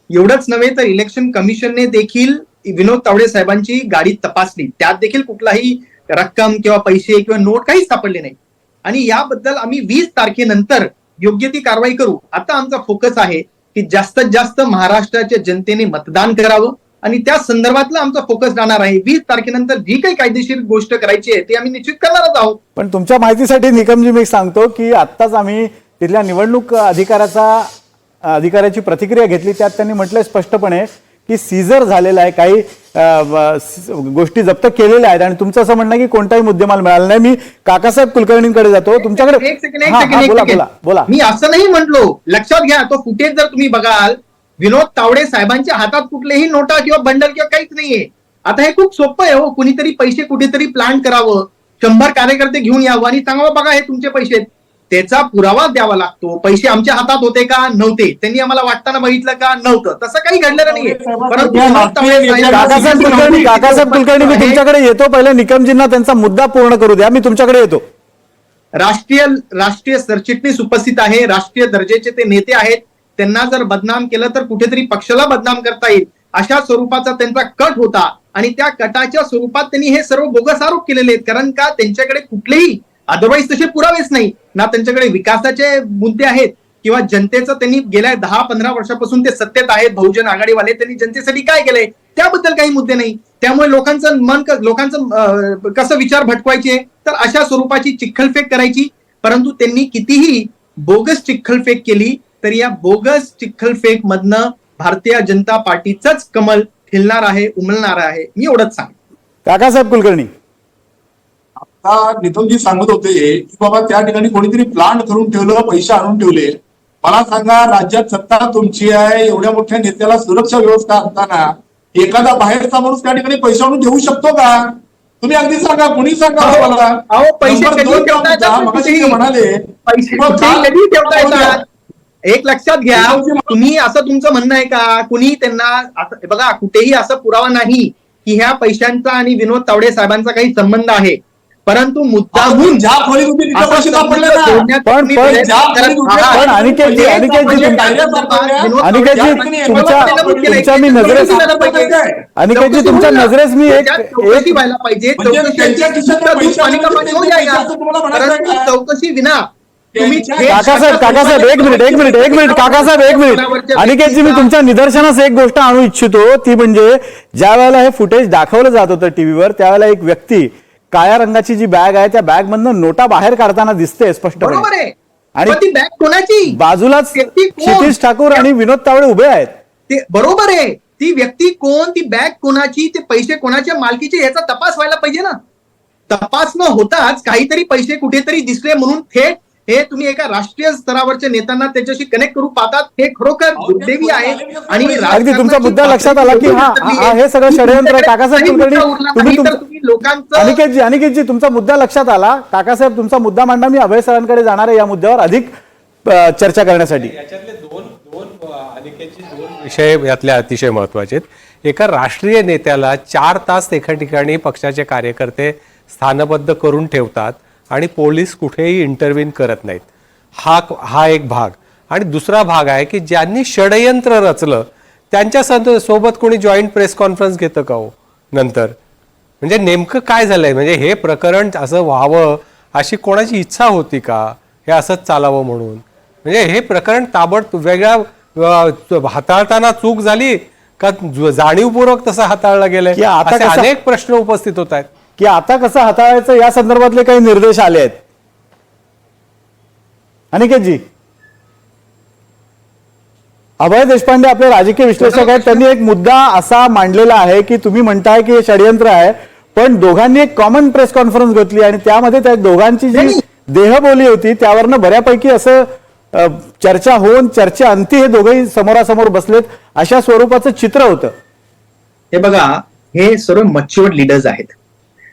एवढंच नव्हे तर इलेक्शन कमिशनने देखील विनोद तावडे साहेबांची गाडी तपासली, त्यात देखील कुठलाही रक्कम किंवा पैसे किंवा नोट काही सापडले नाही. आणि याबद्दल आम्ही 20 तारखेनंतर योग्य ती कारवाई करू. आता आमचा फोकस आहे की जास्तीत जास्त महाराष्ट्राच्या जनतेने मतदान करावं आणि त्या संदर्भातला आमचा फोकस राहणार आहे. 20 तारखेनंतर जी काही कायदेशीर गोष्ट करायची आहे ती आम्ही निश्चित करणारच आहोत. पण तुमच्या माहितीसाठी निकमजी मी सांगतो की आत्ताच आम्ही तिथल्या निवडणूक अधिकाऱ्याची प्रतिक्रिया घेतली, त्यात त्यांनी म्हटलंय स्पष्टपणे की सीझर झालेला आहे, काही गोष्टी जप्त केलेल्या आहेत आणि तुमचं असं म्हणणं की कोणताही मुद्देमाल मिळाला नाही. मी काकासाहेब कुलकर्णींकडे जातो. तुमच्याकडे एक सेकंड बोला. मी असं नाही म्हटलो, लक्षात घ्या. तो फुटेज जर तुम्ही बघाल, विनोद तावडे साहेबांच्या हातात कुठलेही नोटा किंवा बंडल किंवा काहीच नाहीये. आता हे खूप सोपं आहे हो, कुणीतरी पैसे कुठेतरी प्लांट करावं, 100 कार्यकर्ते घेऊन यावं आणि सांगावं बघा हे तुमचे पैसे, त्याचा पुरावा द्यावा लागतो. पैसे आमच्या हातात होते का? नव्हते. त्यांनी आम्हाला वाटताना बघितलं का? नव्हतं. तसं काही घडलेलं नाहीये. परंतु काकासाहेब कुलकर्णी, मी तुमच्याकडे येतो. पहिले निकमजींना त्यांचा मुद्दा पूर्ण करू द्या, मी तुमच्याकडे येतो. राष्ट्रीय सरचिटणीस उपस्थित आहे, राष्ट्रीय दर्जाचे ते नेते आहेत. त्यांना जर बदनाम केलं तर कुठेतरी पक्षाला बदनाम करता येईल अशा स्वरूपाचा त्यांचा कट होता आणि त्या कटाच्या स्वरूपात त्यांनी हे सर्व बोगस आरोप केलेले आहेत. कारण का त्यांच्याकडे कुठलेही अदरवाईज तसे पुरावेच नाही ना, त्यांच्याकडे विकासाचे मुद्दे आहेत किंवा जनतेचं त्यांनी गेल्या 10-15 वर्षापासून ते सत्तेत आहेत बहुजन आघाडीवाले, त्यांनी जनतेसाठी काय केलंय त्याबद्दल काही मुद्दे नाही. त्यामुळे लोकांचं कसं विचार भटकवायचे तर अशा स्वरूपाची चिखलफेक करायची. परंतु त्यांनी कितीही बोगस चिखलफेक केली तरी या बोगस चिखलफेक मधनं भारतीय जनता पार्टीचंच कमल खिलणार आहे, उमलणार आहे. मी एवढंच सांग. काकासाहेब कुलकर्णी, आता नितमजी सांगत होते की बाबा त्या ठिकाणी कोणीतरी प्लांट करून ठेवलं, पैसे आणून ठेवले. मला सांगा, राज्यात सत्ता तुमची आहे, एवढ्या मोठ्या नेत्याला सुरक्षा व्यवस्था असताना एखादा बाहेरचा माणूस त्या ठिकाणी पैसे आणून ठेवू शकतो का? तुम्ही अगदी सांगा, कुणी सांगा मला. पैसे म्हणाले कधी ठेवता येतात? एक लक्षात घ्या, तुम्ही असं तुमचं म्हणणं आहे का कुणी त्यांना बघा कुठेही असं पुरावा नाही की ह्या पैशांचा आणि विनोद तावडे साहेबांचा काही संबंध आहे, परंतु मुद्दामून ज्या खोलीत तुम्ही तिथे पैसे सापडले ना, तुमच्या नजरेस मी चौकशी व्हायला पाहिजे. चौकशी विना काकासाहेब एक मिनिट काकासाहेब अनिकेतजी, मी तुमच्या निदर्शनास एक गोष्ट आणू इच्छितो, ती म्हणजे ज्या वेळेला हे फुटेज दाखवलं जात होतं टीव्हीवर, त्यावेळेला एक व्यक्ती काळ्या रंगाची जी बॅग आहे त्या बॅग मधनं नोटा बाहेर काढताना दिसते स्पष्टपणे, आणि ती बॅग कोणाची? बाजूलाच क्षितिज ठाकूर आणि विनोद तावडे उभे आहेत. ते बरोबर आहे. ती व्यक्ती कोण, ती बॅग कोणाची, ते पैसे कोणाच्या मालकीचे याचा तपास व्हायला पाहिजे ना. तपास न होताच काहीतरी पैसे कुठेतरी दिसले म्हणून थेट हे तुम्ही एका राष्ट्रीय स्तरावरच्या नेत्यांना त्याच्याशी कनेक्ट करू पाहतात, हे खरोखर दुर्दैवी आहे. आणि अगदी तुमचा मुद्दा लक्षात आला की हे सगळं षडयंत्र आहे. काकासाहेब कुलकर्णी तुम्ही लोकांचं अनिकेतजी तुमचा मुद्दा लक्षात आला. काकासाहेब तुमचा मुद्दा मांडा. मी अभय सरांकडे जाणार आहे या मुद्द्यावर अधिक चर्चा करण्यासाठी. याच्यातले दोन विषय यातले अतिशय महत्वाचे आहेत. एका राष्ट्रीय नेत्याला 4 तास एका ठिकाणी पक्षाचे कार्यकर्ते स्थानबद्ध करून ठेवतात आणि पोलीस कुठेही इंटरव्हीन करत नाहीत. हा एक भाग. आणि दुसरा भाग आहे की ज्यांनी षडयंत्र रचलं त्यांच्या सोबत कोणी जॉईंट प्रेस कॉन्फरन्स घेतं का हो नंतर? म्हणजे नेमकं काय झालंय? म्हणजे हे प्रकरण असं व्हावं अशी कोणाची इच्छा होती का? हे असंच चालावं म्हणून? म्हणजे हे प्रकरण वेगळ्या हाताळताना चूक झाली का जाणीवपूर्वक तसं हाताळलं गेलंय? असे अनेक प्रश्न उपस्थित होत आहेत की आता कसं हाताळायचं या संदर्भातले काही निर्देश आले आहेत. अनिकेतजी, अभय देशपांडे आपले राजकीय विश्लेषक आहेत. त्यांनी एक मुद्दा असा मांडलेला आहे की तुम्ही म्हणताय की हे षडयंत्र आहे, पण दोघांनी एक कॉमन प्रेस कॉन्फरन्स घेतली आणि त्यामध्ये त्या दोघांची जी देहबोली होती त्यावरनं बऱ्यापैकी असं चर्चा होऊन चर्चा अंती हे दोघेही समोरासमोर बसलेत अशा स्वरूपाचं चित्र होतं. हे बघा, हे सर्व मच्युअर्ड लीडर्स आहेत.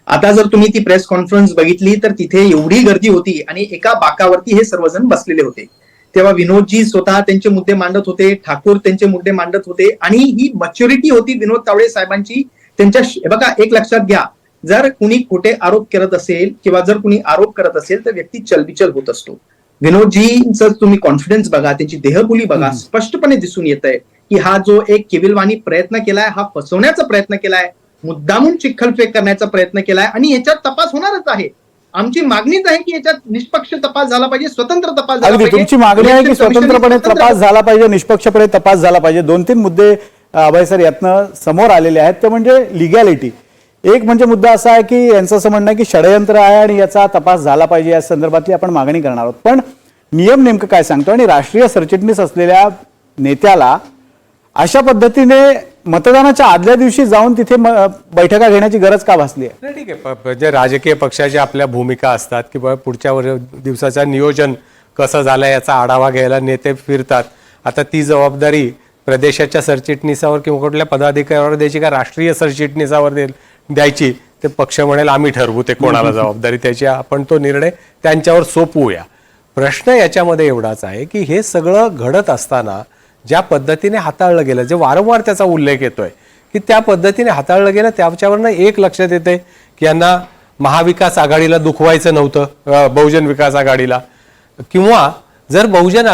आता जर तुम्ही ती प्रेस कॉन्फरन्स बघितली तर तिथे एवढी गर्दी होती आणि एका बाकावरती हे सर्वजण बसलेले होते. तेव्हा विनोदजी स्वतः त्यांचे मुद्दे मांडत होते, ठाकूर त्यांचे मुद्दे मांडत होते आणि ही मच्युरिटी होती विनोद तावडे साहेबांची. त्यांच्या बघा, एक लक्षात घ्या, जर कुणी खोटे आरोप करत असेल किंवा जर कुणी आरोप करत असेल तर व्यक्ती चलबिचल होत असतो. विनोदजींचं तुम्ही कॉन्फिडन्स बघा, त्यांची देहबोली बघा, स्पष्टपणे दिसून येत आहे की हा जो एक केविलवाणी प्रयत्न केलाय, हा फसवण्याचा प्रयत्न केलाय, मुद्दामून चिखलफेक करण्याचा प्रयत्न केलाय आणि याच्यात तपास होणारच आहे. आमची मागणीच आहे की याच्यात निष्पक्ष तपास झाला पाहिजे, स्वतंत्र तपास झाला पाहिजे. तुमची मागणी आहे की स्वतंत्रपणे तपास झाला पाहिजे, निष्पक्षपणे तपास झाला पाहिजे. 2-3 मुद्दे अभय सर यातनं समोर आलेले आहेत. ते म्हणजे लिगॅलिटी. एक म्हणजे मुद्दा असा आहे की यांचं असं म्हणणं आहे की षडयंत्र आहे आणि याचा तपास झाला पाहिजे या संदर्भातली आपण मागणी करणार आहोत. पण नियम नेमकं काय सांगतो आणि राष्ट्रीय सरचिटणीस असलेल्या नेत्याला अशा पद्धतीने मतदानाच्या आदल्या दिवशी जाऊन तिथे बैठका घेण्याची गरज का भासली आहे? ठीक आहे, म्हणजे राजकीय पक्षाच्या आपल्या भूमिका असतात की पुढच्या दिवसाचं नियोजन कसं झालं याचा आढावा घ्यायला नेते फिरतात. आता ती जबाबदारी प्रदेशाच्या सरचिटणीसावर किंवा कुठल्या पदाधिकाऱ्यावर द्यायची का राष्ट्रीय सरचिटणीसावर द्यायची? ते पक्ष म्हणेल आम्ही ठरवू ते कोणाला जबाबदारी त्याची, आपण तो निर्णय त्यांच्यावर सोपवूया. प्रश्न याच्यामध्ये एवढाच आहे की हे सगळं घडत असताना ज्या पद्धतीने हाताळलं गेलं, जे वारंवार त्याचा उल्लेख येतोय की त्या पद्धतीने हाताळलं गेलं, त्याच्यावरनं एक लक्षात येते की यांना महाविकास आघाडीला दुखवायचं नव्हतं, बहुजन विकास आघाडीला, किंवा जर बहुजन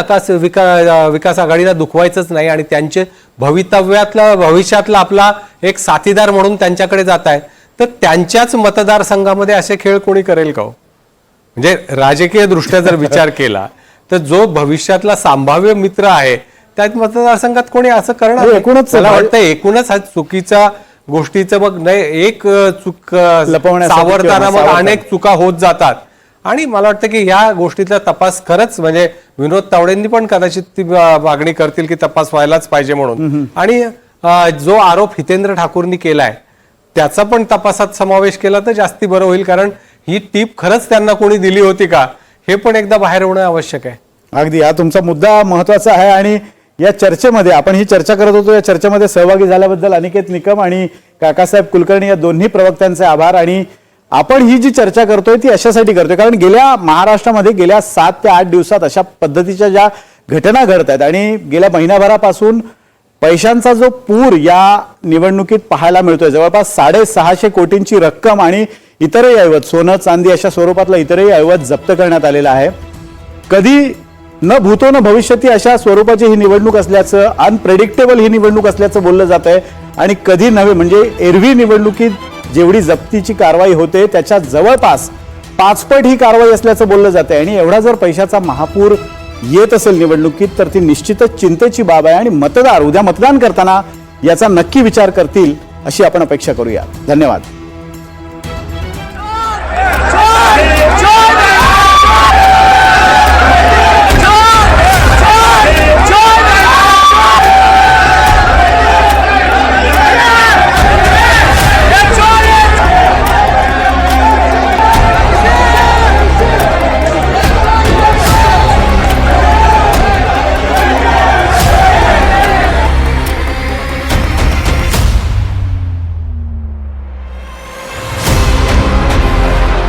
विकास आघाडीला दुखवायचंच नाही आणि त्यांचे भविष्यातला आपला एक साथीदार म्हणून त्यांच्याकडे जात आहे, तर त्यांच्याच मतदारसंघामध्ये असे खेळ कोणी करेल का हो? म्हणजे राजकीय दृष्ट्या जर विचार केला तर जो भविष्यातला संभाव्य मित्र आहे त्याच मतदारसंघात कोणी असं करणार? मला वाटतं एकूणच हा चुकीच्या गोष्टीचं मग नाही, एक चूक सावरताना मग अनेक चुका होत जातात. आणि मला वाटतं की या गोष्टीतला तपास खरंच म्हणजे विनोद तावडेंनी पण कदाचित ती मागणी करतील की तपास व्हायलाच पाहिजे म्हणून. आणि जो आरोप हितेंद्र ठाकूरनी केलाय त्याचा पण तपासात समावेश केला तर जास्ती बरं होईल, कारण ही टीप खरंच त्यांना कोणी दिली होती का हे पण एकदा बाहेर होणं आवश्यक आहे. अगदी हा तुमचा मुद्दा महत्वाचा आहे. आणि या चर्चेमध्ये आपण ही चर्चा करत होतो, या चर्चेमध्ये सहभागी झाल्याबद्दल अनिकेत निकम आणि काकासाहेब कुलकर्णी या दोन्ही प्रवक्त्यांचे आभार. आणि आपण ही जी चर्चा करतोय ती अशासाठी करतोय कारण गेल्या महाराष्ट्रामध्ये गेल्या 7 ते 8 दिवसात अशा पद्धतीच्या ज्या घटना घडत आहेत आणि गेल्या महिनाभरापासून पैशांचा जो पूर या निवडणुकीत पाहायला मिळतोय, जवळपास 650 कोटींची रक्कम आणि इतरही ऐवज, सोनं चांदी अशा स्वरूपातला इतरही ऐवज जप्त करण्यात आलेला आहे. कधी न भूतो न भविष्यती अशा स्वरूपाची ही निवडणूक असल्याचं, अनप्रेडिक्टेबल ही निवडणूक असल्याचं बोललं जात आहे. आणि कधी नव्हे म्हणजे एरवी निवडणुकीत जेवढी जप्तीची कारवाई होते त्याच्या जवळपास 5 पट ही कारवाई असल्याचं बोललं जात आहे. आणि एवढा जर पैशाचा महापूर येत असेल निवडणुकीत तर ती निश्चितच चिंतेची बाब आहे आणि मतदार उद्या मतदान करताना याचा नक्की विचार करतील अशी आपण अपेक्षा करूया. धन्यवाद.